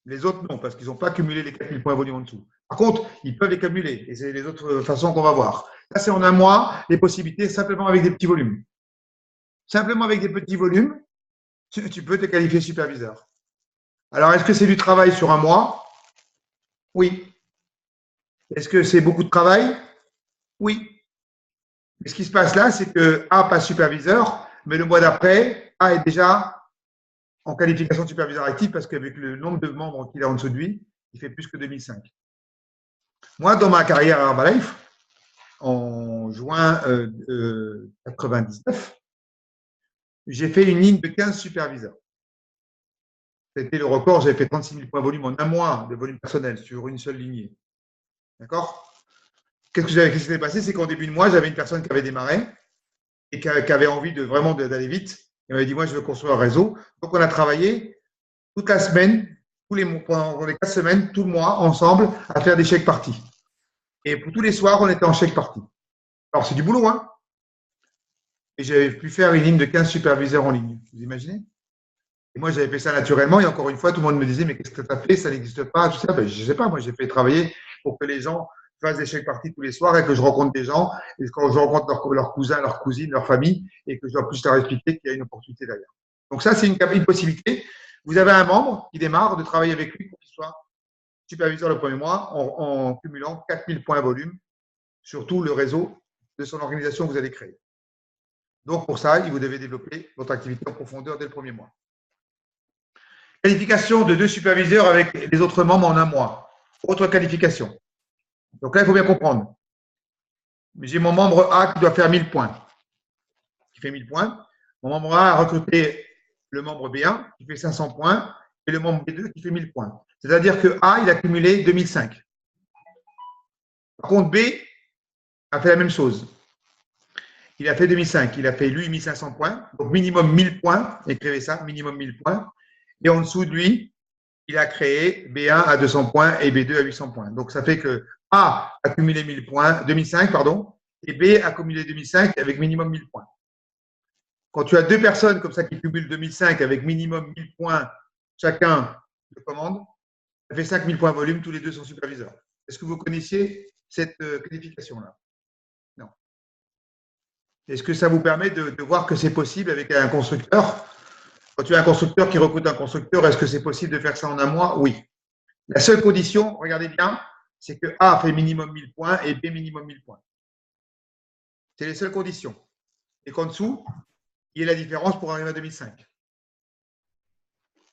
Les autres, non, parce qu'ils n'ont pas cumulé les 4000 points volume en dessous. Par contre, ils peuvent les cumuler, et c'est les autres façons qu'on va voir. Là, c'est en un mois, les possibilités, simplement avec des petits volumes. Simplement avec des petits volumes, tu peux te qualifier superviseur. Alors, est-ce que c'est du travail sur un mois? Oui. Est-ce que c'est beaucoup de travail? Oui. Mais ce qui se passe là, c'est que A passe superviseur, mais le mois d'après, A est déjà en qualification de superviseur actif parce qu'avec le nombre de membres qu'il a en dessous de lui, il fait plus que 2005. Moi, dans ma carrière à Herbalife, en juin 99, j'ai fait une ligne de 15 superviseurs. C'était le record, j'avais fait 36 000 points volume en un mois de volume personnel sur une seule lignée. D'accord? Qu'est-ce qui s'était passé? C'est qu'en début de mois, j'avais une personne qui avait démarré et qui avait envie de vraiment d'aller vite. Il m'avait dit, moi, je veux construire un réseau. Donc, on a travaillé toute la semaine, pendant les 4 semaines, tout le mois, ensemble, à faire des chèques parties. Et pour tous les soirs, on était en chèque partie. Alors, c'est du boulot, hein? Et j'avais pu faire une ligne de 15 superviseurs en ligne. Vous imaginez? Et moi, j'avais fait ça naturellement. Et encore une fois, tout le monde me disait, mais qu'est-ce que tu as fait? Ça n'existe pas. Tout ça. Ben, je ne sais pas. Moi, j'ai fait travailler pour que les gens fassent des chèques parties tous les soirs et que je rencontre des gens. Et quand je rencontre leurs cousins, leurs cousines, leur famille, et que je dois plus leur expliquer qu'il y a une opportunité derrière. Donc, ça, c'est une possibilité. Vous avez un membre qui démarre de travailler avec lui pour qu'il soit superviseur le premier mois en cumulant 4000 points volume sur tout le réseau de son organisation que vous allez créer. Donc, pour ça, vous devez développer votre activité en profondeur dès le premier mois. Qualification de 2 superviseurs avec les autres membres en un mois. Autre qualification. Donc là, il faut bien comprendre. J'ai mon membre A qui doit faire 1000 points. Qui fait 1000 points. Mon membre A a recruté le membre B1 qui fait 500 points et le membre B2 qui fait 1000 points. C'est-à-dire que A, il a cumulé 2005. Par contre, B a fait la même chose. Il a fait 2005. Il a fait, lui, 1500 points. Donc, minimum 1000 points. Écrivez ça, minimum 1000 points. Et en dessous de lui, il a créé B1 à 200 points et B2 à 800 points. Donc, ça fait que A a cumulé 1000 points, 2005, pardon, et B a cumulé 2005 avec minimum 1000 points. Quand tu as 2 personnes comme ça qui cumulent 2005 avec minimum 1000 points chacun de commande, ça fait 5000 points volume, tous les deux sont superviseurs. Est-ce que vous connaissiez cette qualification-là? Non. Est-ce que ça vous permet de voir que c'est possible avec un constructeur? Quand tu as un constructeur qui recrute un constructeur, est-ce que c'est possible de faire ça en un mois? Oui. La seule condition, regardez bien, c'est que A fait minimum 1000 points et B minimum 1000 points. C'est les seules conditions. Et qu'en dessous, il y ait la différence pour arriver à 2005.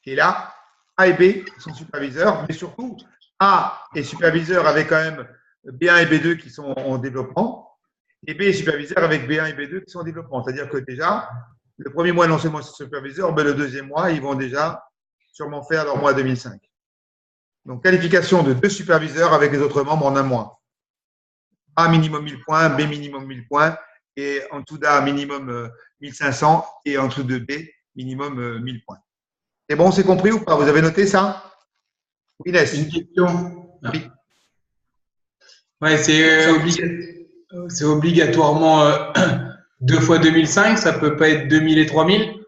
Et là, A et B sont superviseurs, mais surtout, A est superviseur avec quand même B1 et B2 qui sont en développement, et B est superviseur avec B1 et B2 qui sont en développement. C'est-à-dire que déjà, le premier mois, non seulement c'est superviseur, mais le deuxième mois, ils vont déjà sûrement faire leur mois 2005. Donc, qualification de 2 superviseurs avec les autres membres en un mois. A minimum 1000 points, B minimum 1000 points, et en dessous d'A minimum 1500, et en dessous de B minimum 1000 points. C'est bon, c'est compris ou pas? Vous avez noté ça? Inès. Une question. Oui. Ouais, c'est obligatoirement 2 fois 2005, ça peut pas être 2000 et 3000?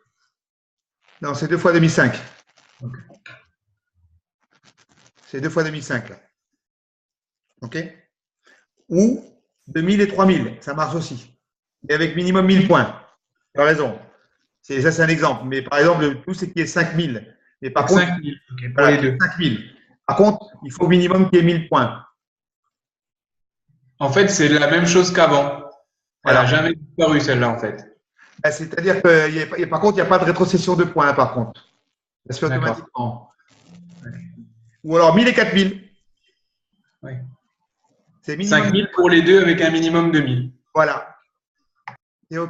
Non, c'est 2 fois 2005. Okay. C'est 2 fois 2005. Là. OK? Ou 2000 et 3000, ça marche aussi. Et avec minimum 1000 points. Tu as raison. Ça, c'est un exemple. Mais par exemple, le tout, c'est qu'il y ait 5000. Mais par contre, 5000. Okay, voilà, 5000. Par contre, il faut minimum qu'il y ait 1000 points. En fait, c'est la même chose qu'avant. Elle n'a jamais disparu, celle-là, en fait. C'est-à-dire que, par contre, il n'y a pas de rétrocession de points, par contre. Ça se fait automatiquement. Ou alors 1000 et 4000. Oui. C'est minimum 5000 pour les deux avec un minimum de 1000. Voilà.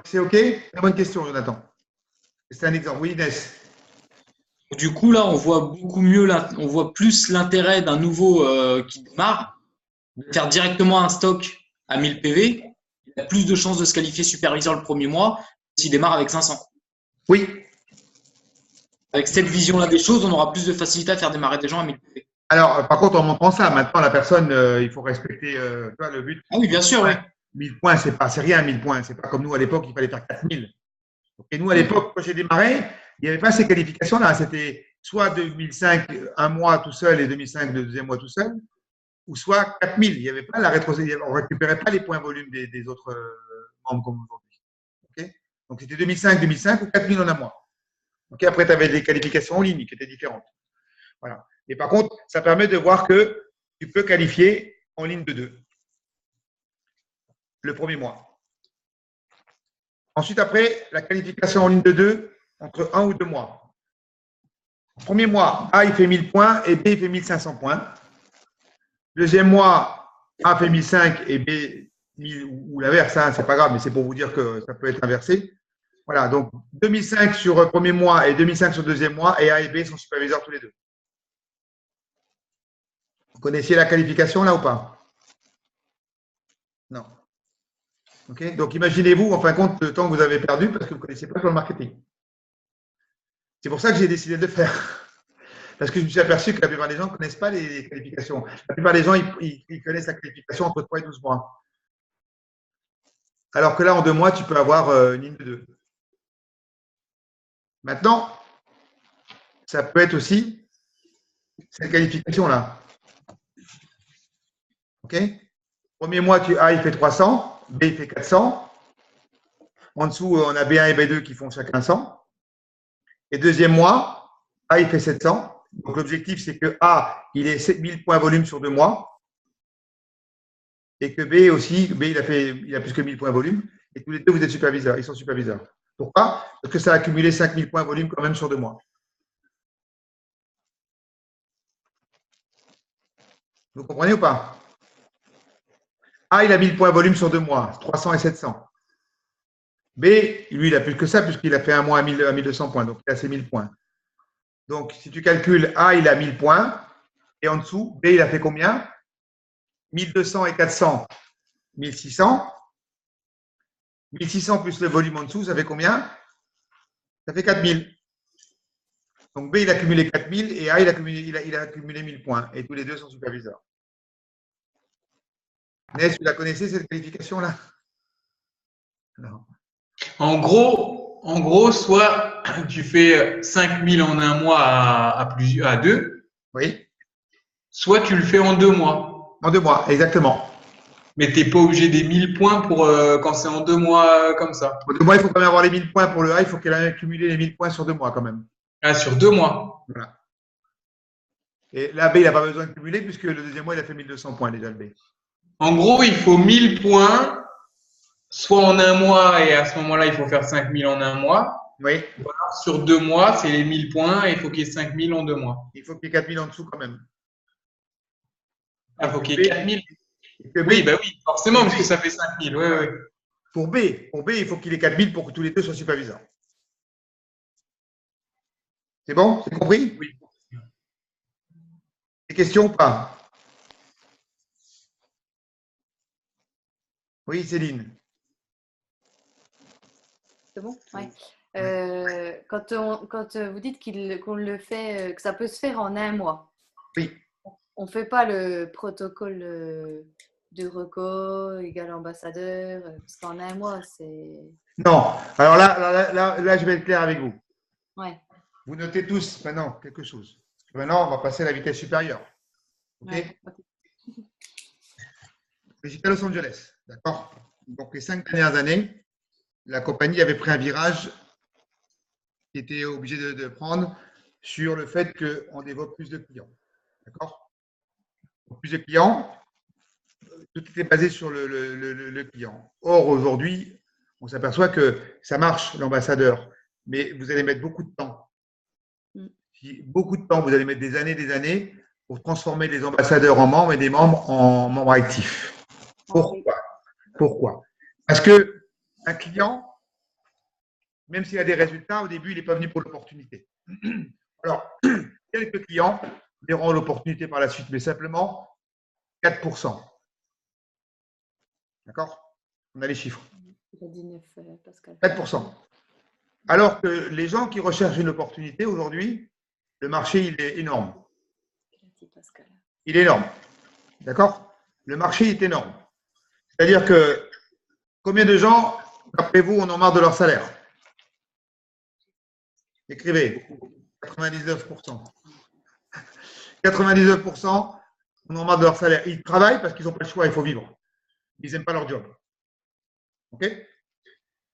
C'est OK? Très bonne question, Jonathan. C'est un exemple. Oui, Inès. Du coup, là, on voit beaucoup mieux, on voit plus l'intérêt d'un nouveau qui démarre, de faire directement un stock à 1000 PV. Il a plus de chances de se qualifier superviseur le premier mois s'il démarre avec 500. Oui. Avec cette vision-là des choses, on aura plus de facilité à faire démarrer des gens à 1000 PV. Alors, par contre, en montrant ça, maintenant, la personne, il faut respecter le but. Ah oui, bien sûr, oui. 1000 points, c'est rien, 1000 points. C'est pas comme nous à l'époque, il fallait faire 4000. Et nous, à l'époque, quand j'ai démarré, il n'y avait pas ces qualifications-là. C'était soit 2005, un mois tout seul et 2005, le deuxième mois tout seul, ou soit 4000. Il n'y avait pas la rétrocession. On ne récupérait pas les points volume des autres membres comme aujourd'hui. Okay, donc, c'était 2005, 2005 ou 4000 en un mois. Okay, après, tu avais des qualifications en ligne qui étaient différentes. Voilà. Et par contre, ça permet de voir que tu peux qualifier en ligne de 2 le premier mois. Ensuite, après, la qualification en ligne de 2 entre 1 ou 2 mois. Premier mois, A, il fait 1000 points et B, il fait 1500 points. Deuxième mois, A fait 1005 et B, 1000, ou l'inverse, hein, c'est pas grave, mais c'est pour vous dire que ça peut être inversé. Voilà, donc 2005 sur premier mois et 2005 sur deuxième mois, et A et B sont superviseurs tous les deux. Vous connaissiez la qualification là ou pas? Non. Ok, donc imaginez-vous, en fin de compte, le temps que vous avez perdu parce que vous ne connaissez pas sur le marketing. C'est pour ça que j'ai décidé de le faire. Parce que je me suis aperçu que la plupart des gens ne connaissent pas les qualifications. La plupart des gens, ils connaissent la qualification entre 3 et 12 mois. Alors que là, en 2 mois, tu peux avoir une ligne de 2. Maintenant, ça peut être aussi cette qualification-là. OK? Premier mois, A, il fait 300, B, il fait 400. En dessous, on a B1 et B2 qui font chacun 100. Et deuxième mois, A, il fait 700. Donc, l'objectif, c'est que A, il ait 7000 points volume sur 2 mois. Et que B aussi, B, il a plus que 1000 points volume. Et tous les deux, vous êtes superviseurs. Ils sont superviseurs. Pourquoi? Parce que ça a accumulé 5000 points volume quand même sur 2 mois. Vous comprenez ou pas? A, il a 1000 points volume sur 2 mois, 300 et 700. B, lui, il a plus que ça, puisqu'il a fait un mois à 1200 points. Donc, il a ses 1000 points. Donc, si tu calcules, A, il a 1000 points. Et en dessous, B, il a fait combien? 1200 et 400, 1600. 1600 plus le volume en dessous, ça fait combien? Ça fait 4000. Donc, B, il a cumulé 4000 et A, il a accumulé 1000 points. Et tous les deux sont superviseurs. Ness, vous la connaissez, cette qualification-là? Non. En gros, soit tu fais 5000 en un mois à 2, Oui, soit tu le fais en 2 mois. en 2 mois, exactement. Mais tu n'es pas obligé des 1000 points pour quand c'est en 2 mois comme ça. En 2 mois, il faut quand même avoir les 1000 points pour le A, il faut qu'elle ait accumulé les 1000 points sur 2 mois quand même. Ah, sur 2 mois. Voilà. Et là, B, il n'a pas besoin de cumuler puisque le deuxième mois, il a fait 1200 points déjà, le B. En gros, il faut 1000 points, soit en un mois, et à ce moment-là, il faut faire 5000 en un mois. Oui. Voilà, sur 2 mois, c'est les 1000 points, et il faut qu'il y ait 5000 en 2 mois. Il faut qu'il y ait 4000 en dessous quand même. Il faut qu'il y ait 4000. B, Oui, bah oui, forcément, parce que ça fait 5000. Oui, oui. Pour B, il faut qu'il ait 4000 pour que tous les deux soient superviseurs. C'est bon? C'est compris? Oui. Des questions ou pas? Oui, Céline. C'est bon? Oui. Quand vous dites qu'on le fait, que ça peut se faire en un mois, Oui. on ne fait pas le protocole de reco égal ambassadeur, parce qu'en un mois, c'est… Non. Alors là, je vais être clair avec vous. Ouais. Vous notez tous maintenant quelque chose. Maintenant, on va passer à la vitesse supérieure. OK? Ouais. J'étais à Los Angeles, d'accord? Donc, les 5 dernières années, la compagnie avait pris un virage qui était obligé de prendre sur le fait qu'on développe plus de clients. D'accord? Plus de clients, tout était basé sur le client. Or, aujourd'hui, on s'aperçoit que ça marche, l'ambassadeur, mais vous allez mettre beaucoup de temps. Beaucoup de temps, vous allez mettre des années pour transformer les ambassadeurs en membres et des membres en membres actifs. Pourquoi? Parce que un client, même s'il a des résultats, au début, il n'est pas venu pour l'opportunité. Alors, quelques clients verront l'opportunité par la suite, mais simplement 4%. D'accord? On a les chiffres. 4%. Alors que les gens qui recherchent une opportunité aujourd'hui, le marché, il est énorme. Il est énorme. D'accord? Le marché est énorme. C'est-à-dire que combien de gens, d'après vous, en ont marre de leur salaire? Écrivez. 99%. 99% en ont marre de leur salaire. Ils travaillent parce qu'ils n'ont pas le choix, il faut vivre. Ils n'aiment pas leur job. OK?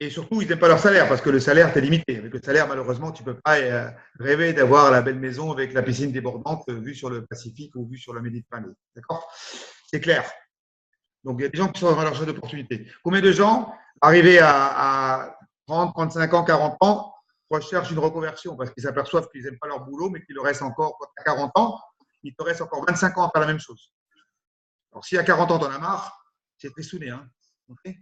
Et surtout, ils n'aiment pas leur salaire parce que le salaire, c'est limité. Avec le salaire, malheureusement, tu ne peux pas rêver d'avoir la belle maison avec la piscine débordante vue sur le Pacifique ou vue sur la Méditerranée. D'accord? C'est clair. Donc, il y a des gens qui sont dans la recherche d'opportunités. Combien de gens, arrivés à 30, 35 ans, 40 ans, recherchent une reconversion parce qu'ils s'aperçoivent qu'ils n'aiment pas leur boulot, mais qu'il leur reste encore, quand tu as 40 ans, il te reste encore 25 ans à faire la même chose. Alors, si à 40 ans, tu en as marre, c'est tristouné. Hein. Okay.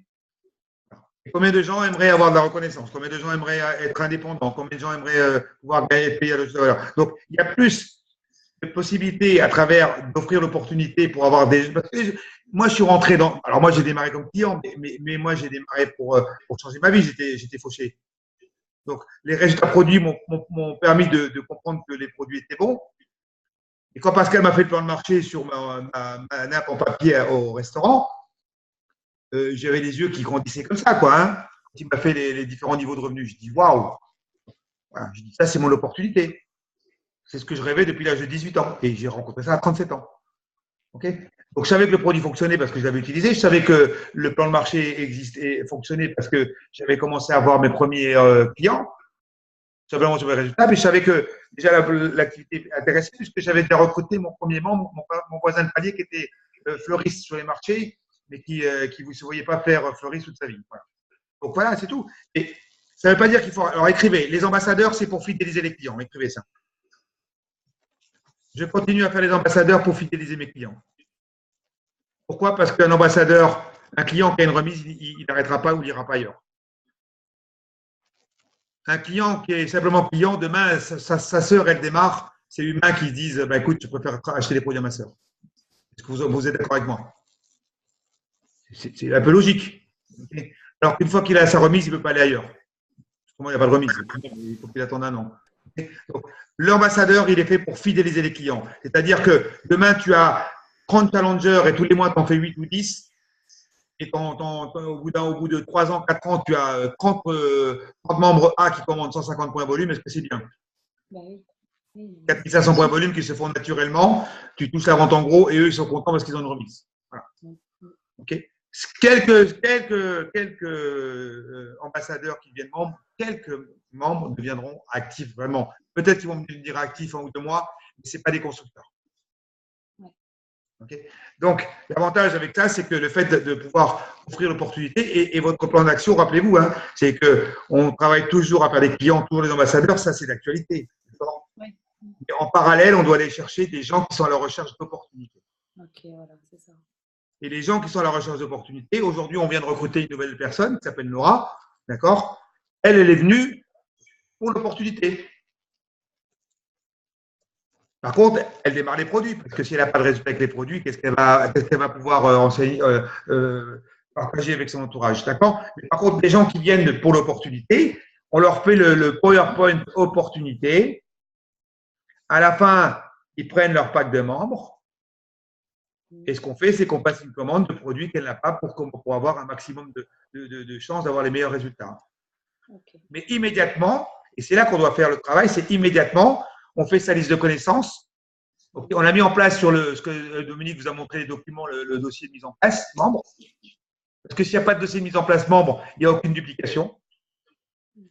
Et combien de gens aimeraient avoir de la reconnaissance? Combien de gens aimeraient être indépendants? Combien de gens aimeraient pouvoir gagner et payer à l'heure? Donc, il y a plus de possibilités à travers d'offrir l'opportunité pour avoir des… Parce que moi, je suis rentré dans… Alors, moi, j'ai démarré comme client, mais moi, j'ai démarré pour changer ma vie. J'étais fauché. Donc, les résultats produits m'ont permis de comprendre que les produits étaient bons. Et quand Pascal m'a fait le plan de marché sur ma nappe en papier au restaurant, j'avais les yeux qui grandissaient comme ça, quoi. Hein. Il m'a fait les différents niveaux de revenus. Je dis waouh, voilà, je dis ça, c'est mon opportunité. C'est ce que je rêvais depuis l'âge de 18 ans. Et j'ai rencontré ça à 37 ans. Okay. Donc, je savais que le produit fonctionnait parce que je l'avais utilisé. Je savais que le plan de marché existait et fonctionnait parce que j'avais commencé à avoir mes premiers clients. Simplement sur les résultats. Mais je savais que déjà l'activité intéressait puisque j'avais déjà recruté mon premier membre, mon voisin de palier qui était fleuriste sur les marchés, mais qui ne se voyait pas faire fleuriste toute sa vie. Voilà. Donc voilà, c'est tout. Et ça ne veut pas dire qu'il faut… Alors écrivez, les ambassadeurs, c'est pour fidéliser les clients. Écrivez ça. Je continue à faire les ambassadeurs pour fidéliser mes clients. Pourquoi? Parce qu'un ambassadeur, un client qui a une remise, il n'arrêtera pas ou il n'ira pas ailleurs. Un client qui est simplement client, demain, sa sœur, elle démarre, c'est humain qui se disent bah, écoute, je préfère acheter des produits à ma sœur. Est-ce que vous êtes d'accord avec moi? C'est un peu logique. Okay. Alors qu'une fois qu'il a sa remise, il ne peut pas aller ailleurs. Comment il n'y a pas de remise? Il faut qu'il attende un an. Okay. L'ambassadeur, il est fait pour fidéliser les clients. C'est-à-dire que demain, tu as 30 challengers et tous les mois, tu en fais 8 ou 10. Et au bout de 3 ans, 4 ans, tu as 30 membres A qui commandent 150 points volume. Est-ce que c'est bien? 4500 points volume qui se font naturellement. Tu touches la vente en gros et eux, ils sont contents parce qu'ils ont une remise. Voilà. Okay. Quelques ambassadeurs qui deviennent membres, quelques membres deviendront actifs vraiment. Peut-être qu'ils vont me dire actifs en 1 ou 2 mois, mais ce n'est pas des constructeurs. Okay. Donc, l'avantage avec ça, c'est que le fait de pouvoir offrir l'opportunité et votre plan d'action, rappelez-vous, hein, c'est qu'on travaille toujours à faire des clients, toujours les ambassadeurs, ça c'est l'actualité. Oui. En parallèle, on doit aller chercher des gens qui sont à la recherche d'opportunités. Ok, voilà, c'est ça. Et les gens qui sont à la recherche d'opportunités, aujourd'hui, on vient de recruter une nouvelle personne qui s'appelle Nora, d'accord? Elle est venue pour l'opportunité. Par contre, elle démarre les produits, parce que si elle n'a pas de résultat avec les produits, qu'est-ce qu'elle va pouvoir enseigner, partager avec son entourage, d'accord? Mais par contre, les gens qui viennent pour l'opportunité, on leur fait le PowerPoint opportunité. À la fin, ils prennent leur pack de membres. Et ce qu'on fait, c'est qu'on passe une commande de produits qu'elle n'a pas pour avoir un maximum de chances d'avoir les meilleurs résultats. Okay. Mais immédiatement, et c'est là qu'on doit faire le travail, c'est immédiatement, on fait sa liste de connaissances. Okay. On a mis en place sur ce que Dominique vous a montré les documents, le dossier de mise en place, membre. Parce que s'il n'y a pas de dossier de mise en place membre, il n'y a aucune duplication.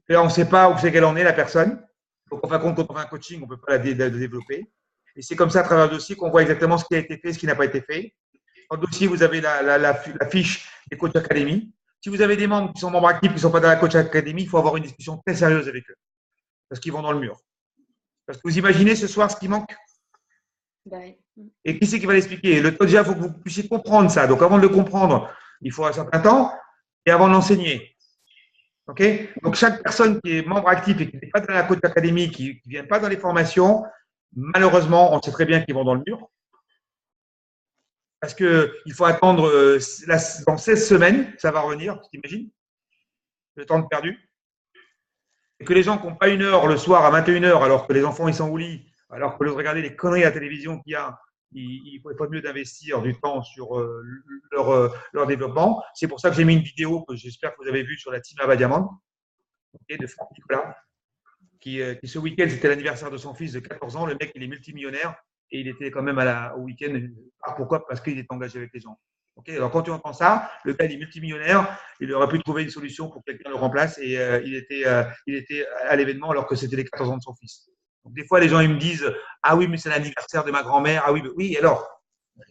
Et là, on ne sait pas où c'est qu'elle en est, la personne. Donc, en fin de compte, quand on fait un coaching, on ne peut pas la développer. Et c'est comme ça, à travers le dossier, qu'on voit exactement ce qui a été fait, ce qui n'a pas été fait. Dans le dossier, vous avez la fiche des Coach Academy. Si vous avez des membres qui sont membres actifs, qui ne sont pas dans la Coach Academy, il faut avoir une discussion très sérieuse avec eux. Parce qu'ils vont dans le mur. Parce que vous imaginez ce soir ce qui manque. Et qui c'est qui va l'expliquer? Déjà, il faut que vous puissiez comprendre ça. Donc, avant de le comprendre, il faut un certain temps. Et avant de l'enseigner. Okay. Donc, chaque personne qui est membre actif et qui n'est pas dans la Coach Academy, qui ne vient pas dans les formations, malheureusement, on sait très bien qu'ils vont dans le mur. Parce qu'il faut attendre dans 16 semaines, ça va revenir, tu t'imagines? Le temps de perdu. Et que les gens qui n'ont pas 1 heure le soir à 21 h, alors que les enfants ils sont au lit, alors que de regarder les conneries à la télévision qu'il y a, il ne faut pas mieux d'investir du temps sur leur développement. C'est pour ça que j'ai mis une vidéo que j'espère que vous avez vue sur la team Ava Diamant, okay, de Franck Nicolas, qui ce week-end, c'était l'anniversaire de son fils de 14 ans. Le mec, il est multimillionnaire et il était quand même au week-end. Pourquoi? Parce qu'il est engagé avec les gens. Okay, alors, quand tu entends ça, le gars, il est multimillionnaire. Il aurait pu trouver une solution pour que quelqu'un le remplace et il était à l'événement alors que c'était les 14 ans de son fils. Donc, des fois, les gens ils me disent « Ah oui, mais c'est l'anniversaire de ma grand-mère. » Ah oui, oui, alors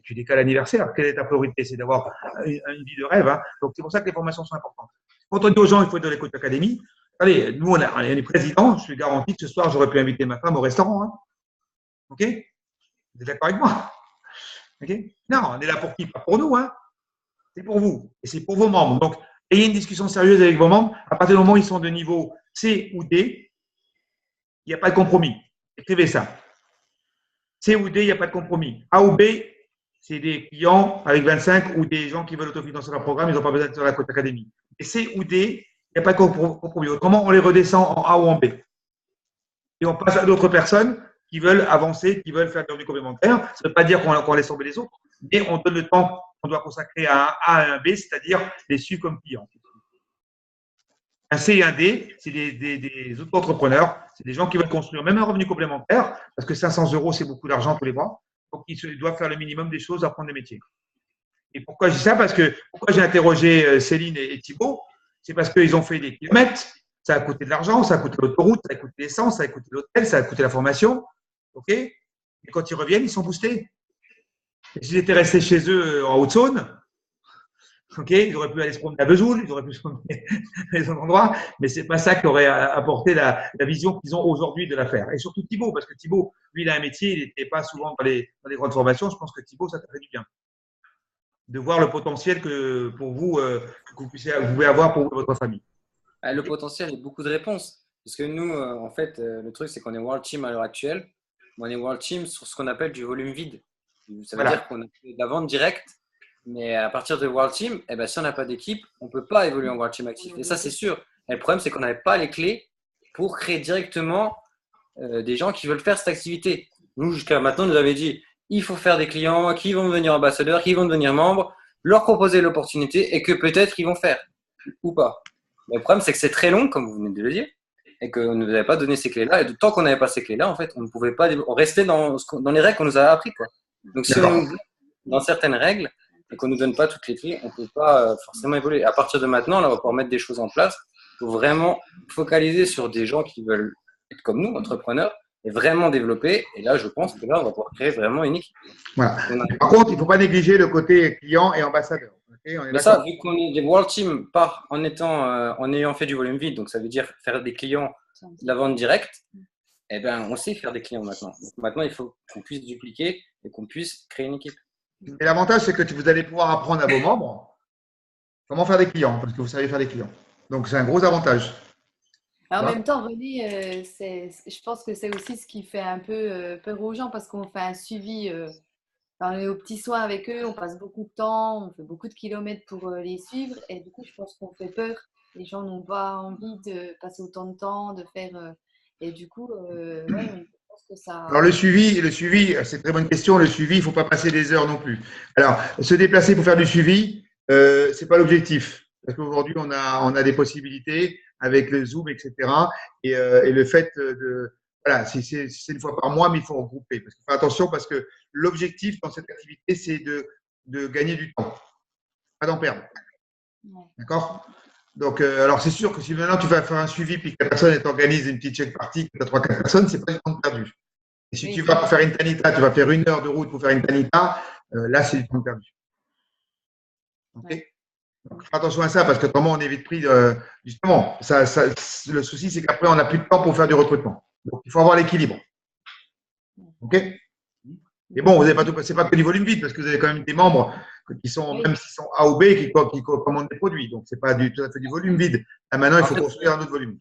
tu décales l'anniversaire. Quelle est ta priorité? C'est d'avoir une vie de rêve. Hein. Donc, c'est pour ça que les formations sont importantes. Quand on dit aux gens il faut être dans les Coach Academy, Allez, nous, on est président. Je suis garanti que ce soir, j'aurais pu inviter ma femme au restaurant. Hein. OK? Vous êtes d'accord avec moi? OK? Non, on est là pour qui? Pas pour nous. Hein. C'est pour vous. Et c'est pour vos membres. Donc, ayez une discussion sérieuse avec vos membres. À partir du moment où ils sont de niveau C ou D, il n'y a pas de compromis. Écrivez ça. C ou D, il n'y a pas de compromis. A ou B, c'est des clients avec 25 ou des gens qui veulent autofinancer leur programme, ils n'ont pas besoin d'être sur la Coach Academy. Et C ou D, il n'y a pas de compromis. Autrement, on les redescend en A ou en B. Et on passe à d'autres personnes qui veulent avancer, qui veulent faire des revenus complémentaires. Ça ne veut pas dire qu'on laisse tomber les autres, mais on donne le temps qu'on doit consacrer à un A et un B, c'est-à-dire les suivre comme clients. Un C et un D, c'est des auto-entrepreneurs, c'est des gens qui veulent construire même un revenu complémentaire, parce que 500 €, c'est beaucoup d'argent tous les mois. Donc, ils doivent faire le minimum des choses, apprendre des métiers. Et pourquoi je dis ça? Parce que pourquoi j'ai interrogé Céline et Thibaut? C'est parce qu'ils ont fait des kilomètres, ça a coûté de l'argent, ça a coûté l'autoroute, ça a coûté l'essence, ça a coûté l'hôtel, ça a coûté la formation. OK? Et quand ils reviennent, ils sont boostés. Et s'ils étaient restés chez eux en Haute-Saône, OK, ils auraient pu aller se promener à Vesoul, ils auraient pu se promener à des autres endroits, mais c'est pas ça qui aurait apporté la vision qu'ils ont aujourd'hui de l'affaire. Et surtout Thibaut, parce que Thibaut, lui, il a un métier, il n'était pas souvent dans les grandes formations. Je pense que Thibaut, ça t'a fait du bien. De voir le potentiel que pour vous, que vous pouvez avoir pour votre famille. Le potentiel et beaucoup de réponses. Parce que nous, en fait, le truc, c'est qu'on est World Team à l'heure actuelle. On est World Team sur ce qu'on appelle du volume vide. Ça veut dire qu'on a fait de la vente directe. Mais à partir de World Team, eh ben, si on n'a pas d'équipe, on ne peut pas évoluer en World Team actif. Et ça, c'est sûr. Et le problème, c'est qu'on n'avait pas les clés pour créer directement des gens qui veulent faire cette activité. Nous, jusqu'à maintenant, nous avait dit, il faut faire des clients qui vont devenir ambassadeurs, qui vont devenir membres, leur proposer l'opportunité et que peut-être ils vont faire ou pas. Mais le problème, c'est que c'est très long, comme vous venez de le dire, et qu'on ne nous avait pas donné ces clés-là. Et tant qu'on n'avait pas ces clés-là, en fait, on ne pouvait pas rester dans les règles qu'on nous a appris, quoi. Donc, si on nous dans certaines règles et qu'on ne nous donne pas toutes les clés, on ne peut pas forcément évoluer. À partir de maintenant, là, on va pouvoir mettre des choses en place. Il faut vraiment focaliser sur des gens qui veulent être comme nous, entrepreneurs, et vraiment développer. Et là, je pense que là, on va pouvoir créer vraiment une équipe. Voilà. Par contre, il ne faut pas négliger le côté client et ambassadeur. Okay, mais ça, vu qu'on est des World Team en ayant fait du volume vide, donc ça veut dire faire des clients de la vente directe, eh ben, on sait faire des clients maintenant. Donc maintenant, il faut qu'on puisse dupliquer et qu'on puisse créer une équipe. Et l'avantage, c'est que vous allez pouvoir apprendre à vos membres comment faire des clients, parce que vous savez faire des clients. Donc, c'est un gros avantage. En même temps, René, je pense que c'est aussi ce qui fait un peu peur aux gens parce qu'on fait un suivi, on est aux petits soins avec eux, on passe beaucoup de temps, on fait beaucoup de kilomètres pour les suivre et du coup, je pense qu'on fait peur. Les gens n'ont pas envie de passer autant de temps, de faire… et du coup, ouais, je pense que ça… Alors, le suivi, c'est une très bonne question. Le suivi, il ne faut pas passer des heures non plus. Alors, se déplacer pour faire du suivi, ce n'est pas l'objectif. Parce qu'aujourd'hui, on a des possibilités avec le Zoom, etc. Et le fait de… Voilà, c'est une fois par mois, mais il faut regrouper. Parce qu'il faut faire attention parce que l'objectif dans cette activité, c'est de gagner du temps, pas d'en perdre. D'accord? Donc, alors c'est sûr que si maintenant tu vas faire un suivi puis que la personne t'organise une petite check party, que tu as 3-4 personnes, c'est pas du temps perdu. Et si tu vas pour faire une tanita, tu vas faire 1 heure de route pour faire une tanita, là, c'est du temps perdu. OK? Donc, fais attention à ça parce que comment on est vite pris. Justement, le souci, c'est qu'après, on n'a plus de temps pour faire du recrutement. Donc, il faut avoir l'équilibre. OK? Mais bon, vous n'avez pas tout, c'est pas que du volume vide parce que vous avez quand même des membres qui sont, même s'ils sont A ou B, qui commandent des produits. Donc, ce n'est pas tout à fait du volume vide. Là, maintenant, il faut construire un autre volume.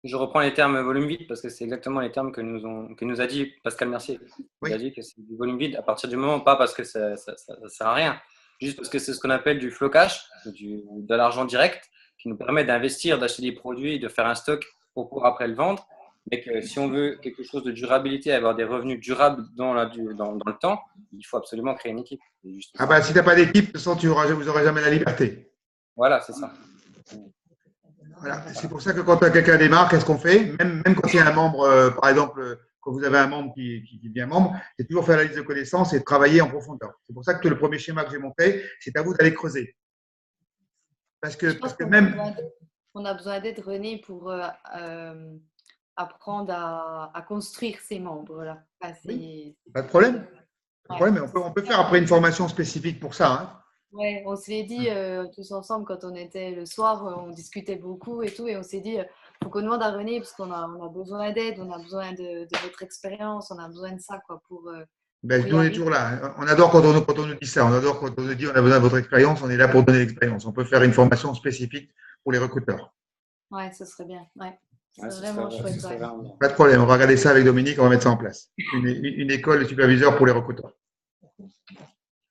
Je reprends les termes volume vide parce que c'est exactement les termes que nous a dit Pascal Mercier. Il a dit que c'est du volume vide à partir du moment, pas parce que ça sert à rien, juste parce que c'est ce qu'on appelle du flow cash, de l'argent direct qui nous permet d'investir, d'acheter des produits, de faire un stock pour pouvoir après le vendre. Mais que si on veut quelque chose de durabilité, avoir des revenus durables dans le temps, il faut absolument créer une équipe. Ah bah, si tu n'as pas d'équipe, de toute façon, vous n'aurez jamais la liberté. Voilà, c'est ça. Voilà. C'est pour ça que quand quelqu'un démarre, qu'est-ce qu'on fait? Même quand il y a un membre, par exemple, quand vous avez un membre qui devient membre, c'est toujours faire la liste de connaissances et de travailler en profondeur. C'est pour ça que le premier schéma que j'ai montré, c'est à vous d'aller creuser. Parce que même… On a besoin d'aide, René, pour… apprendre à construire ces membres-là. Enfin, oui, pas de problème. Pas de problème, mais on peut faire après une formation spécifique pour ça. Hein. Oui, on se l'est dit tous ensemble quand on était le soir, on discutait beaucoup et tout, et on s'est dit, faut qu'on demande à René parce qu'on a besoin d'aide, on a besoin de votre expérience, on a besoin de ça quoi, pour Ben, y nous, on est arriver. toujours là. On adore quand on nous dit ça. On adore quand on nous dit on a besoin de votre expérience. On est là pour donner l'expérience. On peut faire une formation spécifique pour les recruteurs. Ouais, ce serait bien. Ouais. Ouais, C'est vraiment ce chouette. serait Ouais. vraiment bien. Pas de problème. On va regarder ça avec Dominique. On va mettre ça en place. Une école de superviseurs pour les recruteurs.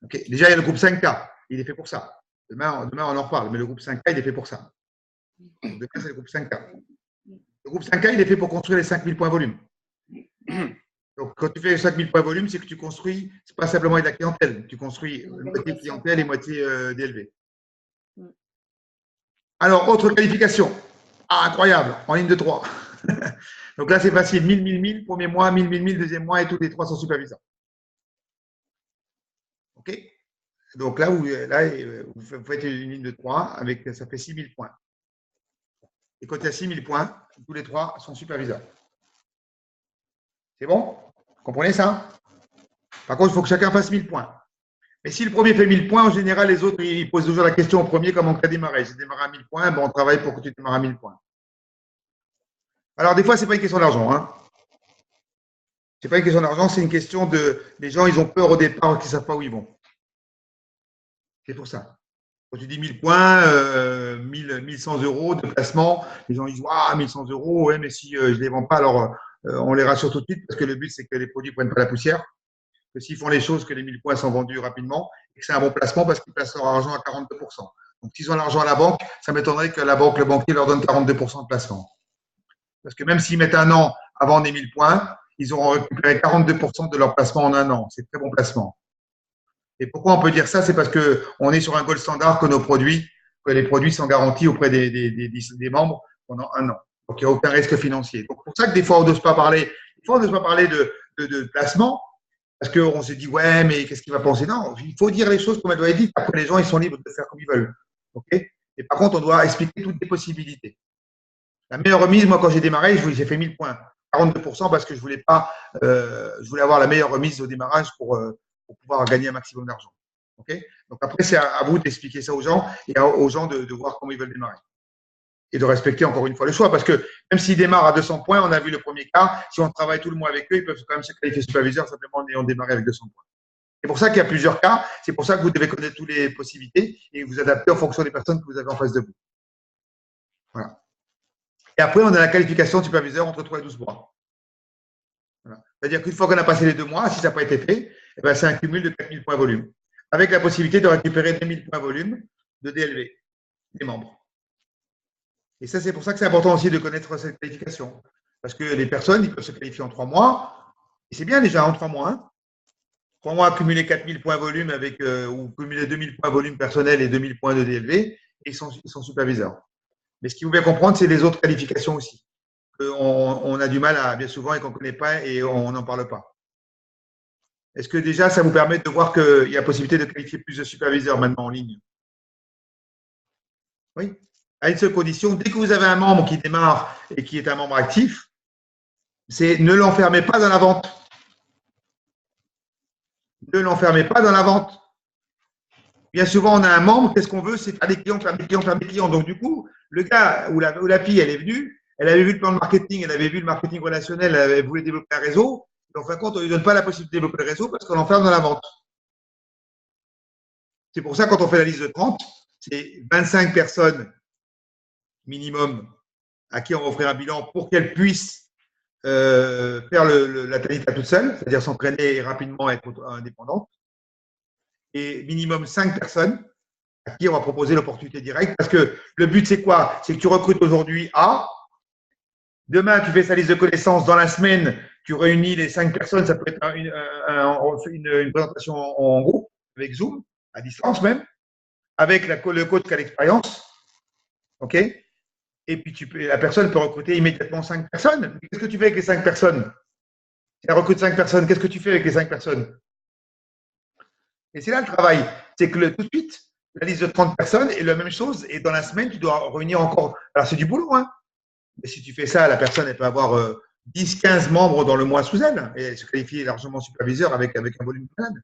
Ok. Déjà, il y a le groupe 5K. Il est fait pour ça. Demain, on en reparle. Mais le groupe 5K, il est fait pour ça. Demain, c'est le groupe 5K. Le groupe 5K, il est fait pour construire les 5000 points volume. Donc, quand tu fais 5000 points volume, c'est que tu construis, c'est pas simplement avec la clientèle. Tu construis moitié clientèle et moitié DLV. Alors, autre qualification. Ah, incroyable, en ligne de 3. Donc là, c'est facile. 1000, 1000, 1000, premier mois, 1000, 1000, 1000, deuxième mois, et tous les 3 sont superviseurs. OK? Donc là, vous faites une ligne de 3, avec, ça fait 6000 points. Et quand il y a 6000 points, tous les 3 sont superviseurs. C'est bon? Vous comprenez ça? Par contre, il faut que chacun fasse 1000 points. Mais si le premier fait 1000 points, en général, les autres, ils posent toujours la question au premier, comment tu as démarré? J'ai démarré à 1000 points, bon, on travaille pour que tu démarres à 1000 points. Alors, des fois, ce n'est pas une question d'argent. Hein. Ce n'est pas une question d'argent, c'est une question de… Les gens, ils ont peur au départ qu'ils ne savent pas où ils vont. C'est pour ça. Quand tu dis 1000 points, 1100 € de placement, les gens disent « Ah, 1100 €, ouais, mais si je ne les vends pas, alors on les rassure tout de suite, parce que le but, c'est que les produits ne prennent pas la poussière. Que s'ils font les choses, que les 1000 points sont vendus rapidement et que c'est un bon placement parce qu'ils placent leur argent à 42%. Donc, s'ils ont l'argent à la banque, ça m'étonnerait que la banque, le banquier leur donne 42% de placement. Parce que même s'ils mettent un an à vendre les 1000 points, ils auront récupéré 42% de leur placement en un an. C'est très bon placement. Et pourquoi on peut dire ça? C'est parce qu'on est sur un gold standard que les produits sont garantis auprès des membres pendant un an. Donc, il n'y a aucun risque financier. Donc, pour ça que des fois, on n'ose pas parler de placement. Parce qu'on se dit, ouais, mais qu'est-ce qu'il va penser? Non, il faut dire les choses comme elles doivent être dites. Après, les gens, ils sont libres de faire comme ils veulent. Okay, et par contre, on doit expliquer toutes les possibilités. La meilleure remise, moi, quand j'ai démarré, j'ai fait 1000 points. 42% parce que je voulais avoir la meilleure remise au démarrage pour pouvoir gagner un maximum d'argent. Okay, donc après, c'est à vous d'expliquer ça aux gens et aux gens de voir comment ils veulent démarrer. Et de respecter encore une fois le choix. Parce que même s'ils démarrent à 200 points, on a vu le premier cas, si on travaille tout le mois avec eux, ils peuvent quand même se qualifier superviseurs simplement en ayant démarré avec 200 points. C'est pour ça qu'il y a plusieurs cas. C'est pour ça que vous devez connaître toutes les possibilités et vous adapter en fonction des personnes que vous avez en face de vous. Voilà. Et après, on a la qualification de superviseur entre 3 et 12 mois. Voilà. C'est-à-dire qu'une fois qu'on a passé les 2 mois, si ça n'a pas été fait, eh ben, c'est un cumul de 4000 points volume. Avec la possibilité de récupérer 2000 points volume de DLV des membres. Et ça, c'est pour ça que c'est important aussi de connaître cette qualification. Parce que les personnes, ils peuvent se qualifier en 3 mois. Et c'est bien déjà en 3 mois. Hein. 3 mois, accumuler 4000 points volume ou cumuler 2000 points volume personnel et 2000 points de DLV, et ils sont superviseurs. Mais ce qu'il faut bien comprendre, c'est les autres qualifications aussi. On a du mal bien souvent et qu'on ne connaît pas et on n'en parle pas. Est-ce que déjà, ça vous permet de voir qu'il y a possibilité de qualifier plus de superviseurs maintenant en ligne? Oui. À une seule condition, dès que vous avez un membre qui démarre et qui est un membre actif, c'est ne l'enfermez pas dans la vente. Ne l'enfermez pas dans la vente. Bien souvent, on a un membre, qu'est-ce qu'on veut? C'est faire des clients, faire des clients, faire des clients. Donc, du coup, le gars ou la fille, elle est venue, elle avait vu le plan de marketing, elle avait vu le marketing relationnel, elle voulait développer un réseau. En fin de compte, on ne lui donne pas la possibilité de développer le réseau parce qu'on l'enferme dans la vente. C'est pour ça, quand on fait la liste de 30, c'est 25 personnes minimum à qui on va offrir un bilan pour qu'elles puissent faire la Tanita toute seule, c'est-à-dire s'entraîner et rapidement être indépendante. Et minimum 5 personnes à qui on va proposer l'opportunité directe. Parce que le but, c'est quoi? C'est que tu recrutes aujourd'hui A. Demain, tu fais sa liste de connaissances. Dans la semaine, tu réunis les 5 personnes. Ça peut être une présentation en groupe, avec Zoom, à distance même, avec le coach qui a l'expérience. OK? Et puis, la personne peut recruter immédiatement 5 personnes. Qu'est-ce que tu fais avec les 5 personnes? Si elle recrute 5 personnes, qu'est-ce que tu fais avec les 5 personnes? Et c'est là le travail. C'est que tout de suite, la liste de 30 personnes est la même chose. Et dans la semaine, tu dois réunir encore. Alors, c'est du boulot. Hein. Mais si tu fais ça, la personne, elle peut avoir 10, 15 membres dans le mois sous elle. Et elle se qualifie largement superviseur avec un volume de malade.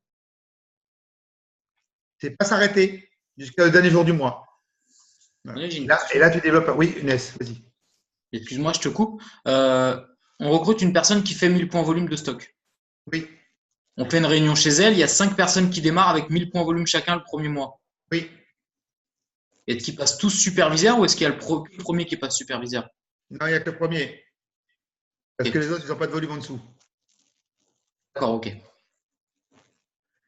C'est pas s'arrêter jusqu'au dernier jour du mois. Et là, tu développes. Oui, Inès, vas-y. excuse-moi, je te coupe. On recrute une personne qui fait 1000 points volume de stock. Oui, On fait une réunion chez elle, il y a 5 personnes qui démarrent avec 1000 points volume chacun le premier mois. oui. Est-ce qu'ils passent tous superviseurs ou est-ce qu'il y a le premier qui passe superviseur? Non, il n'y a que le premier. Parce Ok. que les autres, ils n'ont pas de volume en dessous. D'accord, ok.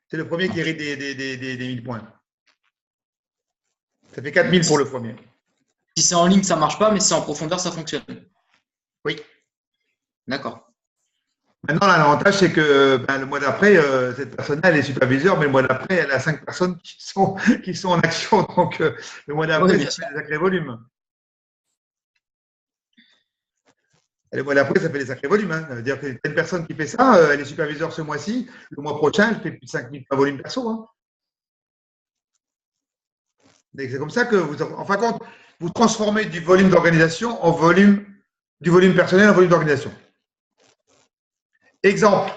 C'est le premier qui hérite des 1000 points. Ça fait 4000 pour le premier. Si c'est en ligne, ça marche pas, mais si c'est en profondeur, ça fonctionne. Oui. D'accord. Maintenant, là, l'avantage, c'est que le mois d'après, cette personne-là, elle est superviseur, mais le mois d'après, elle a 5 personnes qui sont en action. Donc, le mois d'après, Oui, bien ça fait des sacrés volumes. Et le mois d'après, ça fait des sacrés volumes. Hein. Ça veut dire que une personne qui fait ça, elle est superviseur ce mois-ci. Le mois prochain, elle fait plus de 5000 points volume perso. Hein. C'est comme ça que en fin de compte, vous transformez du volume d'organisation en volume, du volume personnel en volume d'organisation. Exemple,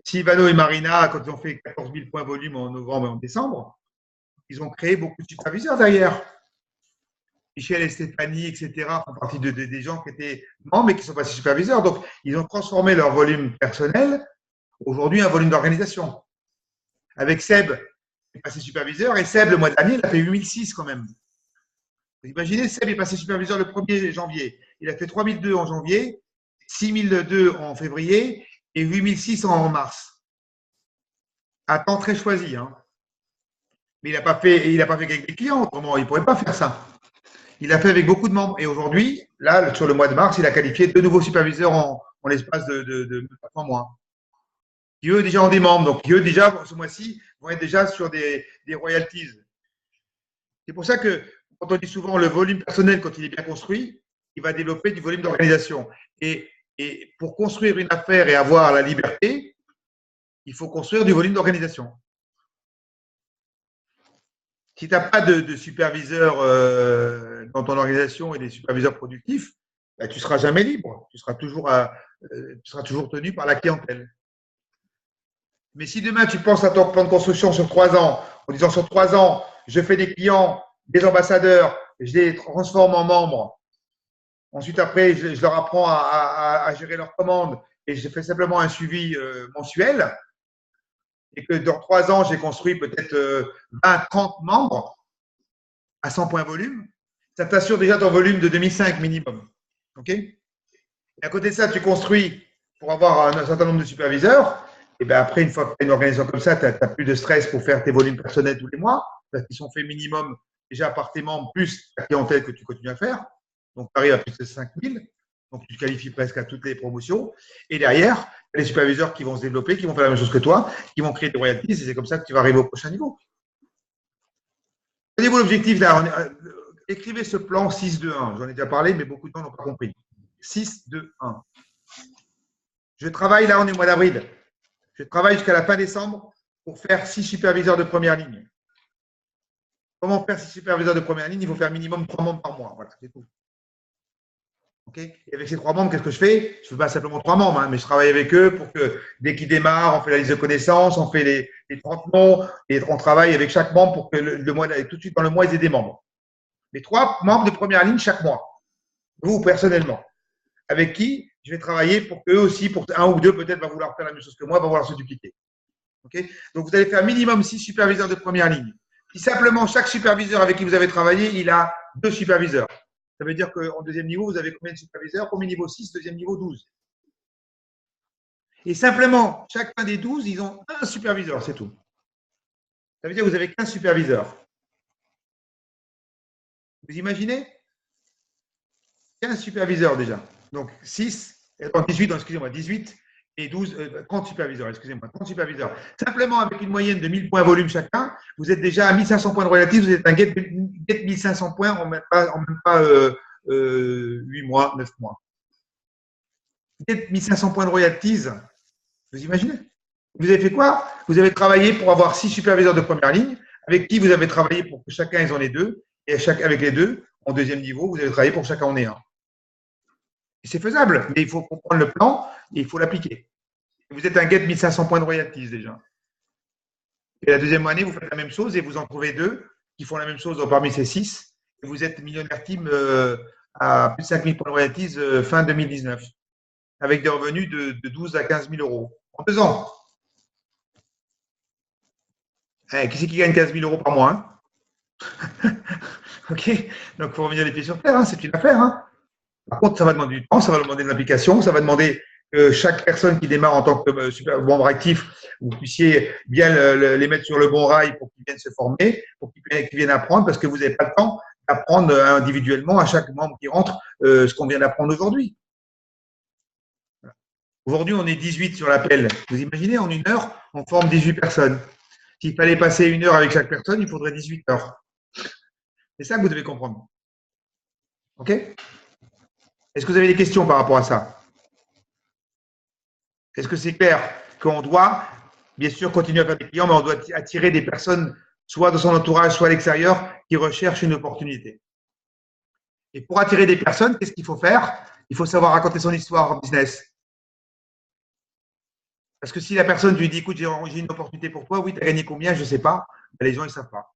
si Ivano et Marina, quand ils ont fait 14 000 points volume en novembre et en décembre, ils ont créé beaucoup de superviseurs derrière. Michel et Stéphanie, etc., font partie des gens qui étaient membres mais qui sont passés superviseurs. Donc, ils ont transformé leur volume personnel aujourd'hui en volume d'organisation. Avec Seb, il est passé superviseur, et Seb, le mois dernier, il a fait 8006 quand même. Vous imaginez, Seb est passé superviseur le 1er janvier. Il a fait 3002 en janvier, 6002 en février et 8006 en mars. À temps très choisi. Hein. Mais il n'a pas fait qu'avec des clients, autrement, il ne pourrait pas faire ça. Il a fait avec beaucoup de membres. Et aujourd'hui, là, sur le mois de mars, il a qualifié 2 nouveaux superviseurs en l'espace de 3 mois. Qui, eux, déjà ont des membres. Donc, qui, eux, déjà, ce mois-ci, vont être déjà sur des royalties. C'est pour ça que, quand on dit souvent le volume personnel, quand il est bien construit, il va développer du volume d'organisation. Et pour construire une affaire et avoir la liberté, il faut construire du volume d'organisation. Si tu n'as pas de superviseur dans ton organisation et des superviseurs productifs, ben, tu ne seras jamais libre. Tu seras toujours tenu par la clientèle. Mais si demain tu penses à ton plan de construction sur 3 ans, en disant sur 3 ans, je fais des clients, des ambassadeurs, je les transforme en membres. Ensuite, après, je leur apprends à gérer leurs commandes et je fais simplement un suivi mensuel. Et que dans 3 ans, j'ai construit peut-être 20-30 membres à 100 points volume, ça t'assure déjà ton volume de 2005 minimum. OK? Et à côté de ça, tu construis pour avoir un certain nombre de superviseurs. Et bien après, une fois que tu as une organisation comme ça, tu n'as plus de stress pour faire tes volumes personnels tous les mois, parce qu'ils sont faits minimum déjà par tes membres, plus la clientèle que tu continues à faire. Donc, tu arrives à plus de 5000. Donc, tu te qualifies presque à toutes les promotions. Et derrière, les superviseurs qui vont se développer, qui vont faire la même chose que toi, qui vont créer des royalties, et c'est comme ça que tu vas arriver au prochain niveau. Au niveau de l'objectif, là, écrivez ce plan 6-2-1. J'en ai déjà parlé, mais beaucoup de gens n'ont pas compris. 6-2-1. Je travaille, là, on est au mois d'avril. Je travaille jusqu'à la fin décembre pour faire 6 superviseurs de première ligne. Comment faire 6 superviseurs de première ligne? Il faut faire minimum 3 membres par mois. Voilà, c'est tout. Okay. Et avec ces 3 membres, qu'est-ce que je fais? Je ne fais pas simplement 3 membres, hein, mais je travaille avec eux pour que dès qu'ils démarrent, on fait la liste de connaissances, on fait les 30 noms, et on travaille avec chaque membre pour que le mois, tout de suite dans le mois, ils aient des membres. Les 3 membres de première ligne chaque mois, vous personnellement, avec qui je vais travailler pour qu'eux aussi, pour un ou deux peut-être va vouloir faire la même chose que moi, va vouloir se dupliquer. Okay. Donc vous allez faire minimum 6 superviseurs de première ligne. Si simplement chaque superviseur avec qui vous avez travaillé, il a 2 superviseurs. Ça veut dire qu'en deuxième niveau, vous avez combien de superviseurs? Premier niveau 6, deuxième niveau 12. Et simplement, chacun des 12, ils ont un superviseur, c'est tout. Ça veut dire que vous avez 15 superviseurs. Vous imaginez? 15 superviseurs déjà. Donc 6, 18, excusez-moi, 18 et 12, 30 superviseurs, excusez-moi, 30 superviseurs. Simplement avec une moyenne de 1000 points volume chacun, vous êtes déjà à 1500 points de relatif, vous êtes un get 1500 points en même pas 8 mois, 9 mois. Get 1500 points de royalties, vous imaginez? Vous avez fait quoi? Vous avez travaillé pour avoir 6 superviseurs de première ligne, avec qui vous avez travaillé pour que chacun ils en ait 2, et avec les 2, en deuxième niveau, vous avez travaillé pour que chacun en ait 1. C'est faisable, mais il faut comprendre le plan et il faut l'appliquer. Vous êtes un get 1500 points de royalties déjà. Et la deuxième année, vous faites la même chose et vous en trouvez 2 qui font la même chose parmi ces 6. Et vous êtes millionnaire team à plus de 5 000 points de royalties fin 2019, avec des revenus de 12 à 15 000 euros en 2 ans. Qui c'est qui gagne 15 000 euros par mois, hein? Ok, donc il faut revenir les pieds sur terre, hein, c'est une affaire. Hein. Par contre, ça va demander du temps, ça va demander de l'application, ça va demander que chaque personne qui démarre en tant que super membre actif, vous puissiez bien les mettre sur le bon rail pour qu'ils viennent se former, pour qu'ils viennent apprendre, parce que vous n'avez pas le temps d'apprendre individuellement à chaque membre qui rentre ce qu'on vient d'apprendre aujourd'hui. Aujourd'hui, on est 18 sur l'appel. Vous imaginez, en 1 heure, on forme 18 personnes. S'il fallait passer 1 heure avec chaque personne, il faudrait 18 heures. C'est ça que vous devez comprendre. OK? Est-ce que vous avez des questions par rapport à ça? Est-ce que c'est clair qu'on doit, bien sûr, continuer à faire des clients, mais on doit attirer des personnes, soit de son entourage, soit à l'extérieur, qui recherchent une opportunité. Et pour attirer des personnes, qu'est-ce qu'il faut faire? Il faut savoir raconter son histoire en business. Parce que si la personne lui dit, écoute, j'ai une opportunité pour toi, oui, tu as gagné combien, je ne sais pas, ben, les gens, ils ne savent pas.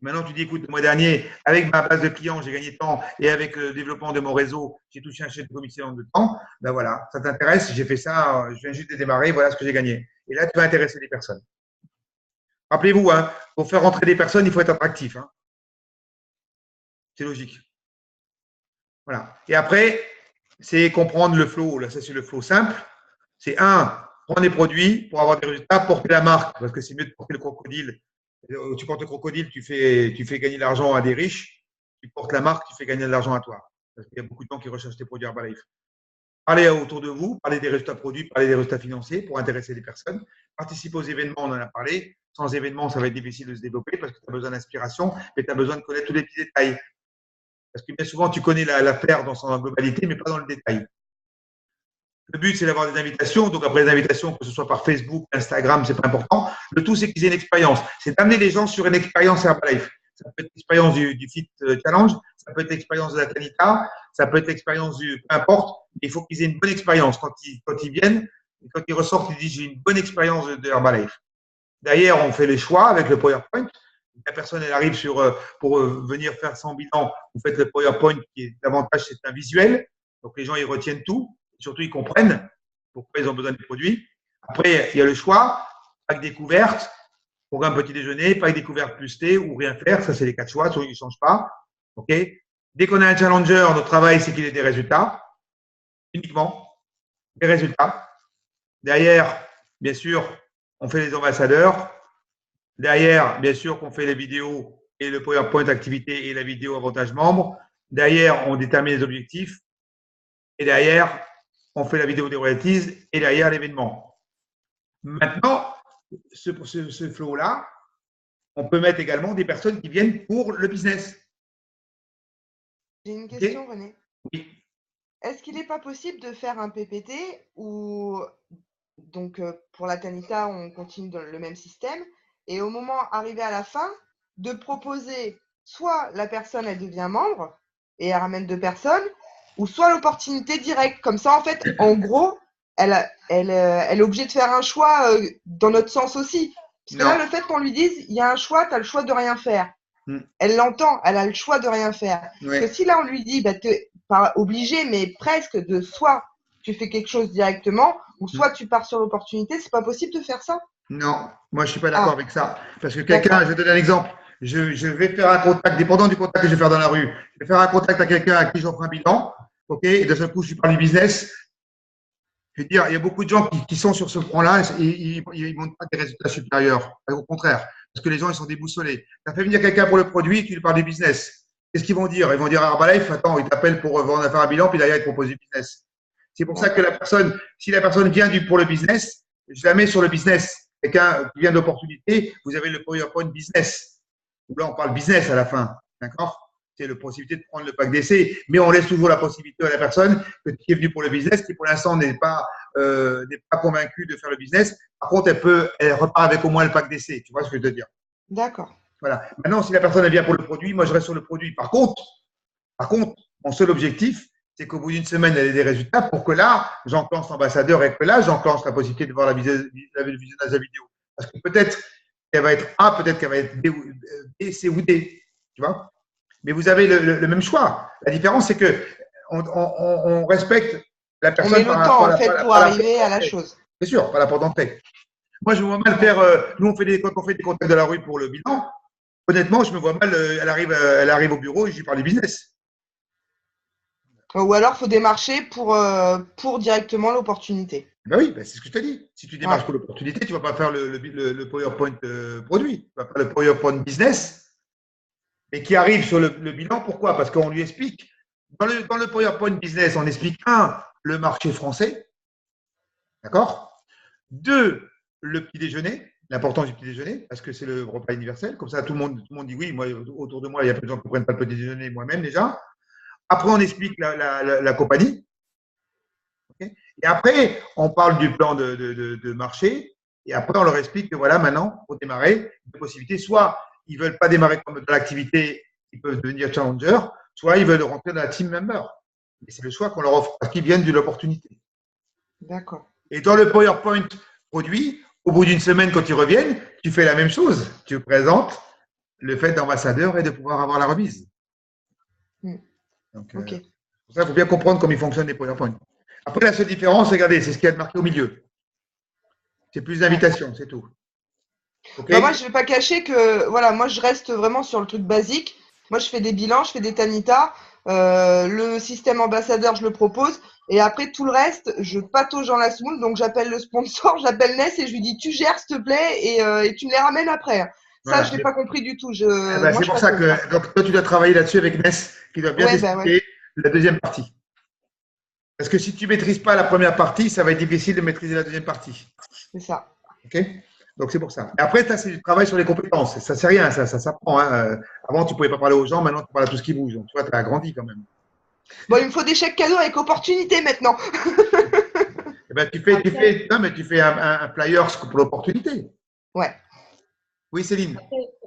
Maintenant, tu dis, écoute, le mois dernier, avec ma base de clients, j'ai gagné tant et avec le développement de mon réseau, j'ai touché un chèque de commission de temps. Ben voilà, ça t'intéresse, j'ai fait ça, je viens juste de démarrer, voilà ce que j'ai gagné. Et là, tu vas intéresser des personnes. Rappelez-vous, hein, pour faire rentrer des personnes, il faut être attractif. Hein. C'est logique. Voilà. Et après, c'est comprendre le flow. Là, ça, c'est le flow simple. C'est prendre des produits pour avoir des résultats, porter la marque, parce que c'est mieux de porter le crocodile. Tu portes le crocodile, tu fais gagner de l'argent à des riches. Tu portes la marque, tu fais gagner de l'argent à toi. Parce qu'il y a beaucoup de gens qui recherchent tes produits Herbalife. Parlez autour de vous, parlez des résultats produits, parlez des résultats financiers pour intéresser les personnes. Participez aux événements, on en a parlé. Sans événements, ça va être difficile de se développer parce que tu as besoin d'inspiration et tu as besoin de connaître tous les petits détails. Parce que bien souvent, tu connais l'affaire dans son globalité, mais pas dans le détail. Le but, c'est d'avoir des invitations. Donc, après les invitations, que ce soit par Facebook, Instagram, c'est pas important. Le tout, c'est qu'ils aient une expérience. C'est d'amener les gens sur une expérience Herbalife. Ça peut être l'expérience du Fit Challenge, ça peut être l'expérience de la Tanita, ça peut être l'expérience du… Peu importe, il faut qu'ils aient une bonne expérience. Quand ils viennent, quand ils ressortent, ils disent « j'ai une bonne expérience de Herbalife ». Derrière, on fait les choix avec le PowerPoint. La personne, elle arrive pour venir faire son bilan. Vous faites le PowerPoint, qui est l'avantage, c'est un visuel. Donc, les gens, ils retiennent tout. Surtout, ils comprennent pourquoi ils ont besoin des produits. Après, il y a le choix, pack découverte, programme petit déjeuner, pack découverte plus thé ou rien faire. Ça, c'est les 4 choix, ils ne changent pas. OK. Dès qu'on a un challenger, notre travail, c'est qu'il ait des résultats. Uniquement des résultats. Derrière, bien sûr, on fait les ambassadeurs. Derrière, bien sûr, qu'on fait les vidéos et le PowerPoint activité et la vidéo avantage membre. Derrière, on détermine les objectifs. Et derrière, on fait la vidéo des royalties et derrière l'événement. Maintenant, ce flow-là, on peut mettre également des personnes qui viennent pour le business. J'ai une question, Okay. René. Oui. Est-ce qu'il n'est pas possible de faire un PPT où, donc, pour la Tanita, on continue dans le même système et au moment arrivé à la fin, de proposer soit la personne, elle devient membre et elle ramène 2 personnes, ou soit l'opportunité directe. Comme ça, en fait, en gros, elle est obligée de faire un choix dans notre sens aussi. Parce que Non. là, le fait qu'on lui dise, il y a un choix, tu as le choix de rien faire. Elle l'entend, elle a le choix de rien faire. Oui. Parce que si là, on lui dit, bah, tu n'es pas obligé, mais presque de soit tu fais quelque chose directement, ou soit tu pars sur l'opportunité, c'est pas possible de faire ça? Non, moi je ne suis pas d'accord Ah. avec ça. Parce que quelqu'un, je vais donner un exemple. Je vais faire un contact, dépendant du contact que je vais faire dans la rue. Je vais faire un contact à quelqu'un à qui j'offre un bilan. OK, et de ce coup, je lui parle du business. Je veux dire, il y a beaucoup de gens qui sont sur ce point-là et ils ne montrent pas des résultats supérieurs. Au contraire, parce que les gens, ils sont déboussolés. Tu as fait venir quelqu'un pour le produit, tu lui parles du business. Qu'est-ce qu'ils vont dire? Ils vont dire à Herbalife, attends, ils t'appellent pour faire un bilan, puis derrière, ils te proposent du business. C'est pour ça que si la personne vient pour le business, je la mets sur le business. Quelqu'un qui vient d'opportunité, vous avez le PowerPoint business. Là, on parle business à la fin. D'accord? C'est la possibilité de prendre le pack d'essai, mais on laisse toujours la possibilité à la personne qui est venue pour le business, qui pour l'instant n'est pas convaincue de faire le business. Par contre, elle repart avec au moins le pack d'essai. Tu vois ce que je veux dire? D'accord. Voilà. Maintenant, si la personne elle vient pour le produit, moi je reste sur le produit. Par contre, mon seul objectif, c'est qu'au bout d'une semaine, elle ait des résultats pour que là, j'enclenche l'ambassadeur et que là, j'enclenche la possibilité de voir le visionnage de la vidéo. Parce que peut-être qu'elle va être A, peut-être qu'elle va être B, C ou D. Tu vois? mais vous avez le même choix. La différence, c'est que on respecte la On personne met le par temps, rapport en fait, pour par la arriver à la porte d'entrée. chose. Bien sûr, par la porte d'entrée. Moi, je me vois mal faire. Nous, quand on fait des contacts de la rue pour le bilan, honnêtement, je me vois mal. Elle arrive au bureau et je lui parle du business. Ou alors, il faut démarcher pour directement l'opportunité. Ben oui, ben c'est ce que je te dis. Si tu démarches Ouais. pour l'opportunité, tu ne vas pas faire le PowerPoint produit. Tu vas faire le PowerPoint business et qui arrive sur le bilan. Pourquoi? Parce qu'on lui explique. Dans le PowerPoint business, on explique le marché français. D'accord? 2, le petit déjeuner, l'importance du petit déjeuner, parce que c'est le repas universel. Comme ça, tout le monde dit oui. Moi, autour de moi, il y a plein de gens qui ne prennent pas le petit déjeuner, moi-même déjà. Après, on explique la compagnie. Okay, et après, on parle du plan de marché. Et après, on leur explique que voilà, maintenant, pour démarrer, deux possibilités. Soit ils ne veulent pas démarrer dans l'activité, ils peuvent devenir challenger, soit ils veulent rentrer dans la team member. Et c'est le choix qu'on leur offre parce qu'ils viennent de l'opportunité. D'accord. Et dans le PowerPoint produit, au bout d'une semaine, quand ils reviennent, tu fais la même chose. Tu présentes le fait d'ambassadeur et de pouvoir avoir la remise. Donc, Ok. pour ça, il faut bien comprendre comment ils fonctionnent les PowerPoint. Après, la seule différence, regardez, c'est ce qu'il y a de marqué au milieu. C'est plus d'invitations, c'est tout. Okay, Bah, moi, je ne vais pas cacher que voilà, moi, je reste vraiment sur le truc basique. Moi, je fais des bilans, je fais des Tanita. Le système ambassadeur, je le propose. Et après, tout le reste, je patauge dans la semoule. Donc, j'appelle le sponsor, j'appelle Ness et je lui dis tu gères, s'il te plaît, et tu me les ramènes après. Ça, voilà. je n'ai pas compris du tout. Ben, Moi, c'est je pour ça patauge, hein. que donc, toi, tu dois travailler là-dessus avec Ness, qui doit bien Ouais, bah ouais, t'expliquer la deuxième partie. Parce que si tu ne maîtrises pas la première partie, ça va être difficile de maîtriser la deuxième partie. c'est ça. OK? Donc, c'est pour ça. Et après, c'est du travail sur les compétences. Ça, c'est rien, ça s'apprend. Hein. Avant, tu ne pouvais pas parler aux gens, maintenant, tu parles à tout ce qui bouge. Donc, tu vois, tu as grandi quand même. Bon, il me faut des chèques cadeaux avec opportunité maintenant. Eh ben, non, mais tu fais un flyer pour l'opportunité. Ouais. Oui, Céline.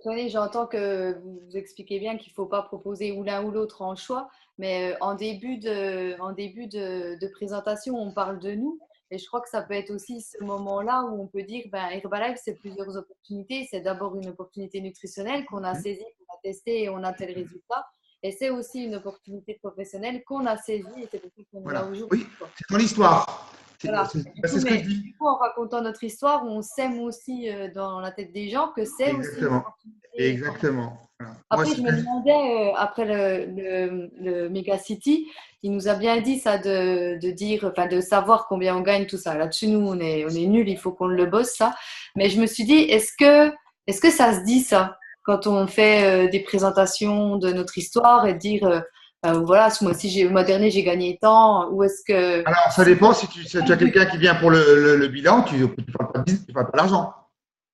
René, j'entends que vous expliquez bien qu'il ne faut pas proposer ou l'un ou l'autre en choix, mais en début de présentation, on parle de nous. Et je crois que ça peut être aussi ce moment-là où on peut dire, ben, Herbalife, c'est plusieurs opportunités. C'est d'abord une opportunité nutritionnelle qu'on a saisie, qu'on a testée et on a tel résultat. Et c'est aussi une opportunité professionnelle qu'on a saisie et c'est pour ça qu'on est là Voilà. aujourd'hui. Oui, c'est ton histoire. Voilà. C'est ce que je dis. Du coup, en racontant notre histoire, on sème aussi dans la tête des gens que c'est aussi une Exactement. opportunité. Exactement. Voilà. Après, Moi, je me demandais, après le Megacity, il nous a bien dit ça de dire, enfin, de savoir combien on gagne, tout ça. Là-dessus, nous, on est nuls, il faut qu'on le bosse, ça. Mais je me suis dit, est-ce que ça se dit, ça, quand on fait des présentations de notre histoire et de dire, voilà, ce mois-ci, le mois dernier, j'ai gagné tant, ou est-ce que. alors, ça dépend si tu as quelqu'un qui vient pour le bilan, tu ne parles pas de parles pas d'argent.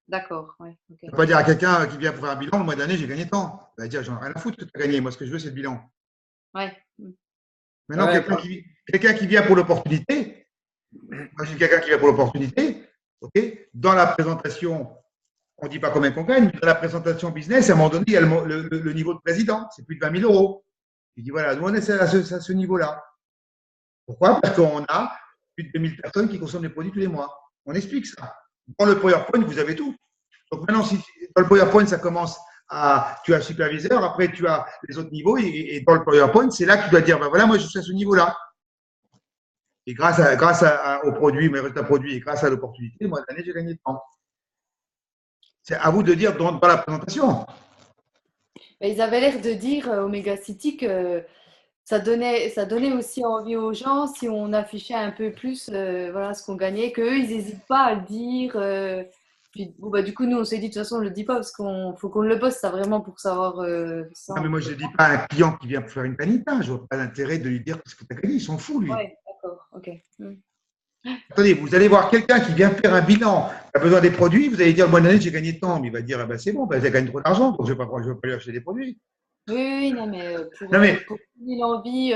D'accord, ouais. Tu Okay. ne peux pas dire à quelqu'un qui vient pour faire un bilan, le mois dernier, j'ai gagné tant. Il va dire, j'en ai rien à foutre que tu as gagné. Moi, ce que je veux, c'est le bilan. Ouais. Maintenant, Ouais, quelqu'un qui vient pour l'opportunité, moi, j'ai quelqu'un qui vient pour l'opportunité, ok, dans la présentation, on ne dit pas combien qu'on gagne, mais dans la présentation business, à un moment donné, il y a le niveau de président, c'est plus de 20 000 euros. Il dit, voilà, nous, on est à ce niveau-là. Pourquoi? Parce qu'on a plus de 2000 personnes qui consomment des produits tous les mois. On explique ça. Dans le PowerPoint, vous avez tout. Donc maintenant, si dans le PowerPoint, ça commence à. Tu as le superviseur, après tu as les autres niveaux, et dans le PowerPoint, c'est là que tu dois dire ben voilà, moi je suis à ce niveau-là. Et grâce au produit, mes résultats produits, et grâce à l'opportunité, moi, cette année, j'ai gagné de temps. C'est à vous de dire dans la présentation. Ils avaient l'air de dire au Megacity que ça donnait aussi envie aux gens si on affichait un peu plus voilà, ce qu'on gagnait, qu'eux, ils n'hésitent pas à le dire. Puis, bon, bah, du coup, nous, on s'est dit, de toute façon, on ne le dit pas parce qu'il faut qu'on le bosse, ça vraiment pour savoir ça. Non, mais moi, je ne dis pas à un client qui vient pour faire une panita. Je ne vois pas l'intérêt de lui dire ce que tu as gagné. Il s'en fout, lui. Ouais, d'accord, ok. Attendez, vous allez voir quelqu'un qui vient faire un bilan, qui a besoin des produits, vous allez dire, le mois d'année, j'ai gagné tant. Mais il va dire, ah ben, c'est bon, ben, j'ai gagné trop d'argent, donc je ne vais pas lui acheter des produits. Oui, non, mais Non, mais pour donner l'envie,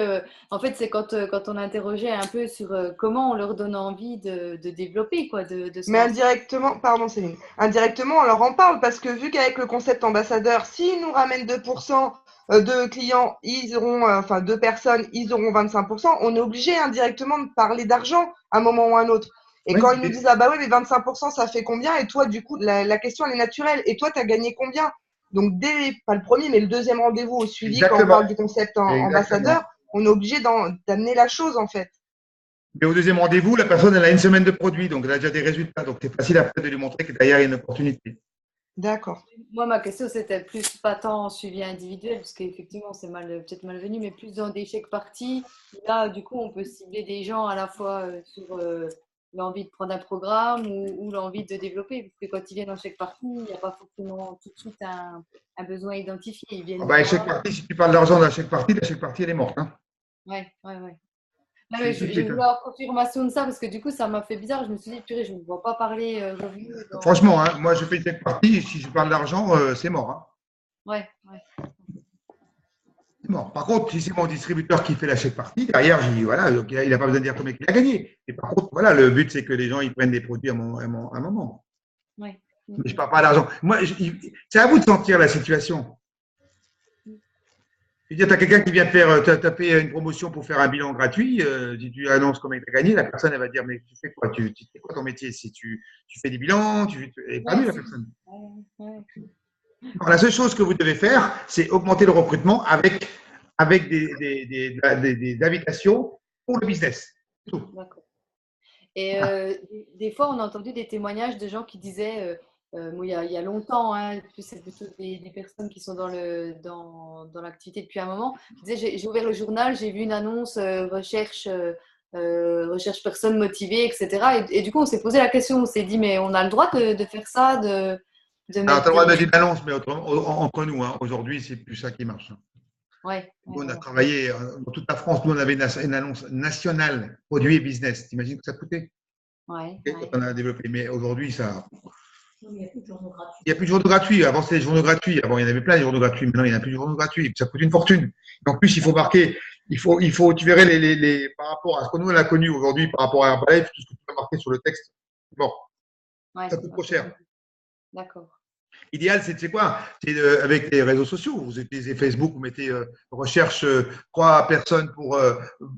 en fait, c'est quand on interrogeait un peu sur comment on leur donne envie de développer, quoi, de se Mais lancer. indirectement, pardon Céline, indirectement on leur en parle parce que vu qu'avec le concept ambassadeur, s'ils nous ramènent 2% de clients, ils auront, enfin 2 personnes, ils auront 25%, on est obligé indirectement de parler d'argent à un moment ou à un autre. Et oui, quand ils nous disent, ah bah oui, mais 25%, ça fait combien? Et toi, du coup, la question, elle est naturelle. Et toi, tu as gagné combien? Donc, pas le premier, mais le deuxième rendez-vous au suivi, quand on Exactement. parle du concept ambassadeur, on est obligé d'amener la chose, en fait. Mais au deuxième rendez-vous, la personne, elle a une semaine de produit, donc elle a déjà des résultats. Donc, c'est facile après de lui montrer que derrière, il y a une opportunité. D'accord. Moi, ma question, c'était plus pas tant en suivi individuel, parce qu'effectivement, c'est peut-être malvenu, mais plus dans des chèques parties. Là, du coup, on peut cibler des gens à la fois sur l'envie de prendre un programme ou l'envie de développer. Parce que quand ils viennent en chèque partie, il n'y a pas forcément tout de suite un besoin identifié. Ils viennent Chèque partie, si tu parles d'argent la chèque partie, elle est morte. Hein. Ouais. Non, mais j'ai voulu avoir confirmation de ça parce que du coup, ça m'a fait bizarre. Je me suis dit, purée, je ne me vois pas parler revenus. Franchement, hein, moi, je fais une chèque partie. Si je parle d'argent, c'est mort. Hein. Ouais. C'est mort. Par contre, si c'est mon distributeur qui fait la chèque partie, derrière, voilà, donc il n'a pas besoin de dire combien il a gagné. Et par contre, voilà, le but, c'est que les gens ils prennent des produits à un moment. Ouais. Mais je ne parle pas d'argent. Moi, c'est à vous de sentir la situation. Je veux dire, tu as quelqu'un qui vient faire, tu as fait une promotion pour faire un bilan gratuit, si tu annonces combien tu as gagné, la personne, elle va dire, mais tu fais quoi tu fais quoi ton métier? Si tu fais des bilans, elle n'est pas venue, la personne. Ouais. Alors, la seule chose que vous devez faire, c'est augmenter le recrutement avec des invitations pour le business. D'accord. Et des fois, on a entendu des témoignages de gens qui disaient, il y a longtemps, hein, c'est plutôt des personnes qui sont dans l'activité depuis un moment, qui disaient, j'ai ouvert le journal, j'ai vu une annonce recherche personnes motivées, etc. Et du coup, on s'est posé la question, on s'est dit, mais on a le droit de faire ça, de Alors, tu as le mettre droit de mettre une annonce, mais entre nous, hein, aujourd'hui, c'est plus ça qui marche. Ouais, nous, on a travaillé dans toute la France. Nous, on avait une annonce nationale, produits et business. T'imagines que ça coûtait? Ouais. Quand on a développé. Mais aujourd'hui, ça. Il n'y a plus de journaux gratuits. Il n'y a plus de journaux gratuits. Avant, c'était des journaux gratuits. Avant, il y en avait plein de journaux gratuits. Maintenant, il n'y en a plus de journaux gratuits. Ça coûte une fortune. Et en plus, il faut marquer. Tu verrais par rapport à ce que nous, on a connu aujourd'hui, par rapport à Herbalife, tout ce que tu as marqué sur le texte. Bon, ça coûte trop cher. D'accord. Idéal, c'est quoi? C'est avec les réseaux sociaux. Vous utilisez Facebook, vous mettez recherche 3 personnes pour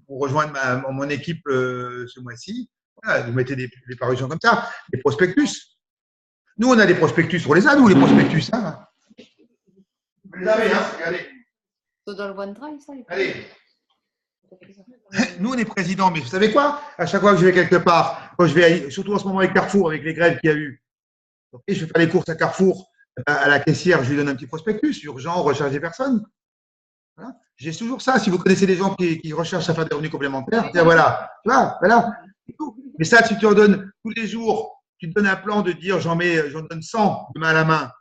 rejoindre mon équipe ce mois-ci. Voilà, vous mettez des parutions comme ça, des prospectus. Nous, on a des prospectus. On les a, nous, les prospectus. Hein. Vous les avez, hein? Regardez. C'est dans le OneDrive, ça? Allez. Nous, on est président, mais vous savez quoi? À chaque fois que je vais quelque part, quand je vais, surtout en ce moment avec Carrefour, avec les grèves qu'il y a eu, okay, je vais faire les courses à Carrefour. À la caissière, je lui donne un petit prospectus, urgent, recherche des personnes. Voilà. J'ai toujours ça. Si vous connaissez des gens qui recherchent à faire des revenus complémentaires, tiens, voilà. Tu vois, voilà. Mais ça, si tu en donnes tous les jours, tu te donnes un plan de dire j'en donne 100 de main à la main.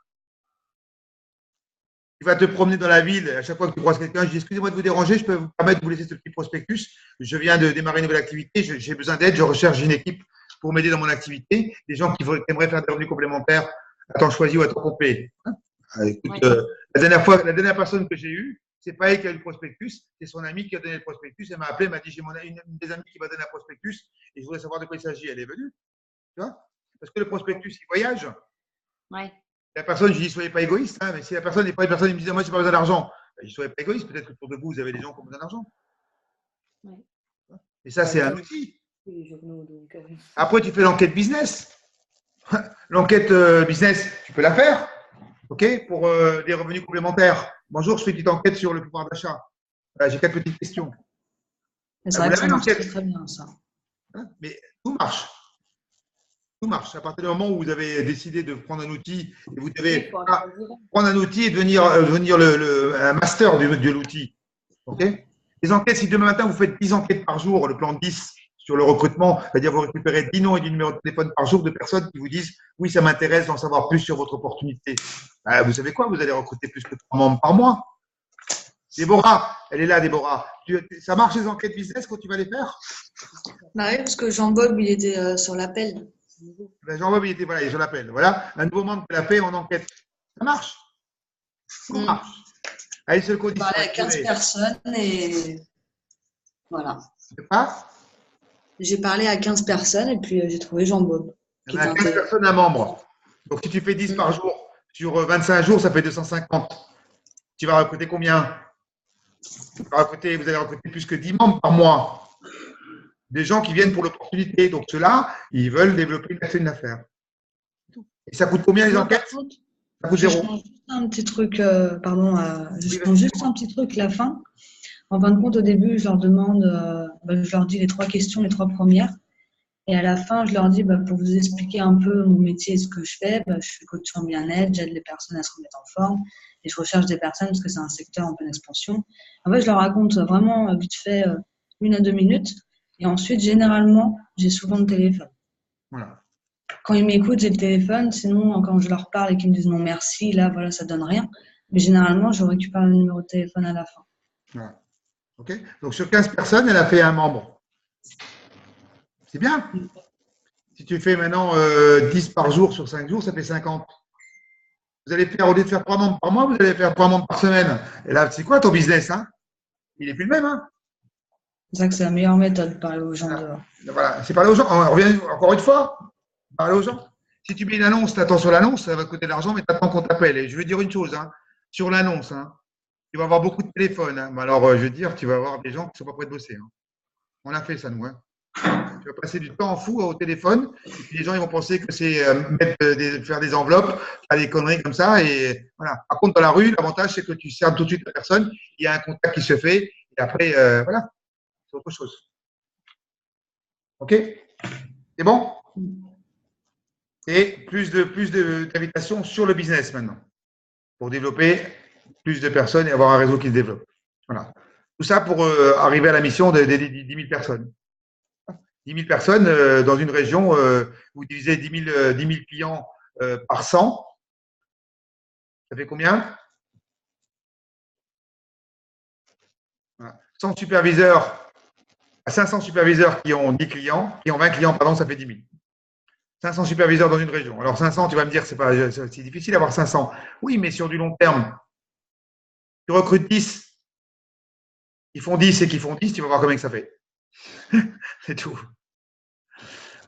Tu vas te promener dans la ville, à chaque fois que tu croises quelqu'un, je dis excusez-moi de vous déranger, je peux vous permettre de vous laisser ce petit prospectus. Je viens de démarrer une nouvelle activité, j'ai besoin d'aide, je recherche une équipe pour m'aider dans mon activité, des gens qui aimeraient faire des revenus complémentaires à temps choisi ou à temps complet. Écoute, la dernière personne que j'ai eue, c'est pas elle qui a eu le prospectus, c'est son ami qui a donné le prospectus. Elle m'a appelé, elle m'a dit j'ai une des amies qui m'a donné un prospectus et je voudrais savoir de quoi il s'agit. Elle est venue, tu vois, parce que le prospectus il voyage. Ouais. La personne, je dis soyez pas égoïste, hein, mais si la personne n'est pas une personne qui me dit moi j'ai pas besoin d'argent, je dis soyez pas égoïste. Peut-être que autour de vous vous avez des gens qui ont besoin d'argent. Ouais. Et ça c'est un outil. Les journaux, donc, Après tu fais l'enquête business. L'enquête business, tu peux la faire, ok, pour des revenus complémentaires. Bonjour, je fais une petite enquête sur le pouvoir d'achat. J'ai 4 petites questions. C'est vrai que ça marche très bien, ça. Hein, mais tout marche. Tout marche. À partir du moment où vous avez décidé de prendre un outil, et vous devez prendre un outil et devenir un master de l'outil. Ok. Les enquêtes, si demain matin vous faites 10 enquêtes par jour, le plan 10, sur le recrutement, c'est-à-dire vous récupérez 10 noms et du numéro de téléphone par jour de personnes qui vous disent oui, ça m'intéresse d'en savoir plus sur votre opportunité. Vous savez quoi? Vous allez recruter plus que 3 membres par mois. Déborah, elle est là, Déborah. Ça marche les enquêtes business quand tu vas les faire? Bah oui, parce que Jean-Bob, il était sur l'appel. Jean-Bob, il est sur l'appel. Voilà, un nouveau membre qui l'a fait en enquête. Ça marche. Ça marche. À une seule condition. J'ai parlé à 15 personnes et voilà. C'est pas? J'ai parlé à 15 personnes et puis j'ai trouvé Jean-Bob. Il y en a 15 personnes à membre. Donc, si tu fais 10 par jour, sur 25 jours, ça fait 250. Tu vas recruter combien? Vous allez recruter plus que 10 membres par mois. Des gens qui viennent pour l'opportunité. Donc, ceux-là, ils veulent développer une affaire. Et ça coûte combien les enquêtes? Ça coûte Je zéro. change juste un petit truc, pardon, je Oui, change juste un petit truc la fin. En fin de compte, au début, je leur demande, je leur dis les 3 questions, les 3 premières. Et à la fin, je leur dis, pour vous expliquer un peu mon métier et ce que je fais, je suis coach en bien-être, j'aide les personnes à se remettre en forme et je recherche des personnes parce que c'est un secteur en pleine expansion. En fait, je leur raconte vraiment vite fait 1 à 2 minutes. Et ensuite, généralement, j'ai souvent le téléphone. Voilà. Quand ils m'écoutent, j'ai le téléphone. Sinon, quand je leur parle et qu'ils me disent non merci, là, voilà, ça donne rien. Mais généralement, je récupère le numéro de téléphone à la fin. Voilà. OK. Donc, sur 15 personnes, elle a fait un membre. C'est bien. Si tu fais maintenant 10 par jour sur 5 jours, ça fait 50. Vous allez faire, au lieu de faire 3 membres par mois, vous allez faire 3 membres par semaine. Et là, c'est quoi ton business, hein? Il n'est plus le même, hein? C'est ça que c'est la meilleure méthode de parler aux gens dehors. Voilà. C'est parler aux gens. On revient encore une fois. Parler aux gens. Si tu mets une annonce, tu attends sur l'annonce, ça va te coûter de l'argent, mais tu attends qu'on t'appelle. Et je veux dire une chose, hein, sur l'annonce, hein, tu vas avoir beaucoup de téléphones. Hein. Alors, je veux dire, tu vas avoir des gens qui ne sont pas prêts de bosser. Hein. On a fait ça, nous. Hein. Tu vas passer du temps fou au téléphone. Et puis les gens ils vont penser que c'est faire des enveloppes, faire des conneries comme ça. Et voilà. Par contre, dans la rue, l'avantage, c'est que tu sers tout de suite la personne. Il y a un contact qui se fait. Et après, voilà, c'est autre chose. OK? C'est bon? Et plus d'invitations sur le business maintenant. Pour développer plus de personnes et avoir un réseau qui se développe. Voilà. Tout ça pour arriver à la mission des 10 000 personnes. 10 000 personnes dans une région, vous divisez 10 000 clients par 100. Ça fait combien? Voilà. 100 superviseurs, 500 superviseurs qui ont 10 clients, qui ont 20 clients, pardon, ça fait 10 000. 500 superviseurs dans une région. Alors 500, tu vas me dire, c'est difficile d'avoir 500. Oui, mais sur du long terme, tu recrutes 10, ils font 10 et qui font 10, tu vas voir combien que ça fait. C'est tout.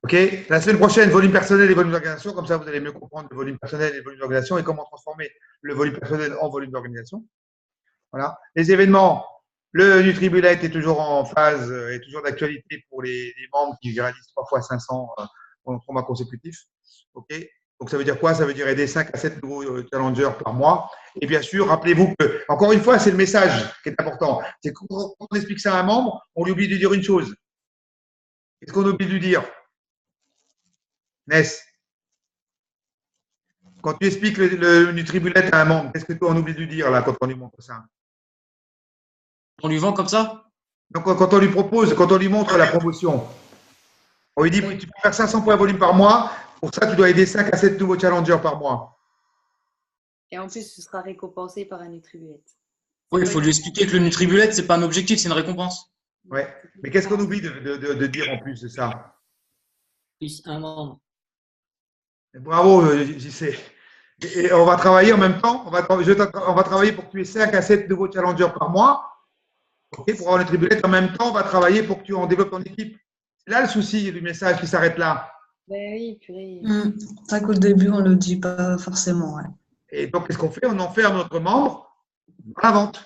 OK. La semaine prochaine, volume personnel et volume d'organisation. Comme ça, vous allez mieux comprendre le volume personnel et le volume d'organisation et comment transformer le volume personnel en volume d'organisation. Voilà. Les événements, le NutriBullet est toujours en phase et toujours d'actualité pour les membres qui réalisent 3 fois 500 pendant 3 mois consécutifs. OK. Donc, ça veut dire quoi? Ça veut dire aider 5 à 7 nouveaux challengers par mois. Et bien sûr, rappelez-vous que, encore une fois, c'est le message qui est important. C'est quand on explique ça à un membre, on lui oublie de dire une chose. Qu'est-ce qu'on oublie de lui dire? Ness, quand tu expliques le NutriBullet à un membre, qu'est-ce que toi on oublie de lui dire là quand on lui montre ça? On lui vend comme ça? Donc quand on lui propose, quand on lui montre la promotion, on lui dit tu peux faire 500 points volume par mois, pour ça tu dois aider 5 à 7 nouveaux challengers par mois. Et en plus, ce sera récompensé par un NutriBullet. Oui, il faut lui expliquer que le NutriBullet, ce n'est pas un objectif, c'est une récompense. Ouais. Mais qu'est-ce qu'on oublie de dire en plus de ça? Plus un membre. Bravo, JC. Et on va travailler en même temps, on va travailler pour que tu aies 5 à 7 nouveaux challengers par mois. Okay, pour avoir le NutriBullet, en même temps, on va travailler pour que tu en développes ton équipe. C'est là le souci du message qui s'arrête là. Ben oui, purée. C'est vrai qu'au début, on ne le dit pas forcément. Ouais. Et donc, qu'est-ce qu'on fait? On enferme notre membre dans la vente.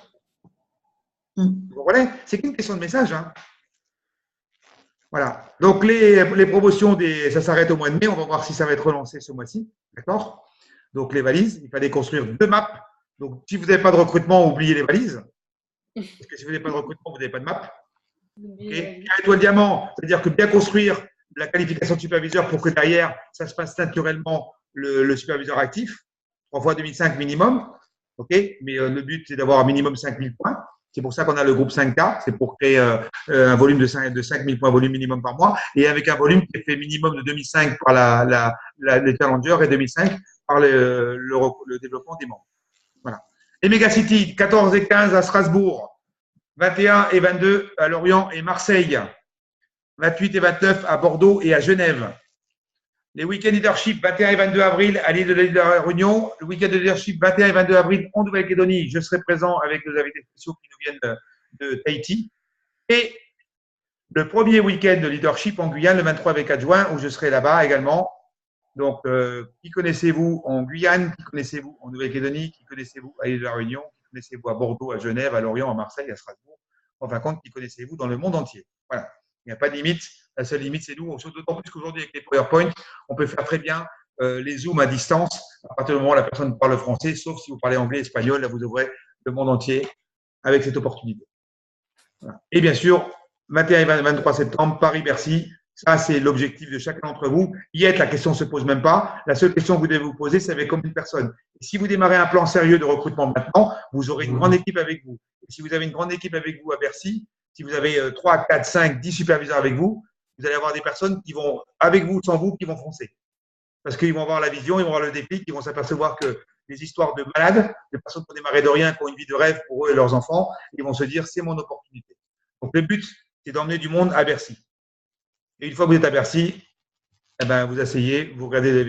Vous comprenez? C'est qu'une question de message. Hein. Voilà. Donc, les promotions, ça s'arrête au mois de mai. On va voir si ça va être relancé ce mois-ci. D'accord? Donc, les valises, il fallait construire 2 maps. Donc, si vous n'avez pas de recrutement, oubliez les valises. Parce que si vous n'avez pas de recrutement, vous n'avez pas de map. Okay. Étoile diamant, c'est-à-dire que bien construire la qualification de superviseur pour que derrière, ça se passe naturellement le superviseur actif. 3 fois 2005 minimum. Okay. Mais le but, c'est d'avoir un minimum 5000 points. C'est pour ça qu'on a le groupe 5K. C'est pour créer un volume de 5000 points volume minimum par mois. Et avec un volume qui est fait minimum de 2005 par les challengers et 2005 par le développement des membres. Voilà. Les Megacity, 14 et 15 à Strasbourg. 21 et 22 à Lorient et Marseille. 28 et 29 à Bordeaux et à Genève. Les week-ends leadership 21 et 22 avril à l'île de la Réunion. Le week-end de leadership 21 et 22 avril en Nouvelle-Calédonie. Je serai présent avec nos invités spéciaux qui nous viennent de Tahiti. Et le premier week-end de leadership en Guyane le 23 et 24 juin où je serai là-bas également. Donc, qui connaissez-vous en Guyane? Qui connaissez-vous en Nouvelle-Calédonie? Qui connaissez-vous à l'île de la Réunion? Qui connaissez-vous à Bordeaux, à Genève, à Lorient, à Marseille, à Strasbourg? En fin de compte, qui connaissez-vous dans le monde entier? Voilà. Il n'y a pas de limite. La seule limite, c'est nous. D'autant plus qu'aujourd'hui, avec les PowerPoint, on peut faire très bien les Zooms à distance à partir du moment où la personne parle français, sauf si vous parlez anglais, espagnol, là vous ouvrez le monde entier avec cette opportunité. Voilà. Et bien sûr, 21 et 23 septembre, Paris-Bercy, ça c'est l'objectif de chacun d'entre vous. Y être, la question ne se pose même pas. La seule question que vous devez vous poser, c'est avec combien de personnes. Et si vous démarrez un plan sérieux de recrutement maintenant, vous aurez une grande équipe avec vous. Et si vous avez une grande équipe avec vous à Bercy, si vous avez 3, 4, 5, 10 superviseurs avec vous, vous allez avoir des personnes qui vont, avec vous ou sans vous, qui vont foncer. Parce qu'ils vont avoir la vision, ils vont avoir le déclic, ils vont s'apercevoir que les histoires de malades, des personnes qui ont démarré de rien, qui ont une vie de rêve pour eux et leurs enfants, ils vont se dire, c'est mon opportunité. Donc, le but, c'est d'emmener du monde à Bercy. Et une fois que vous êtes à Bercy, eh ben, vous asseyez, vous regardez les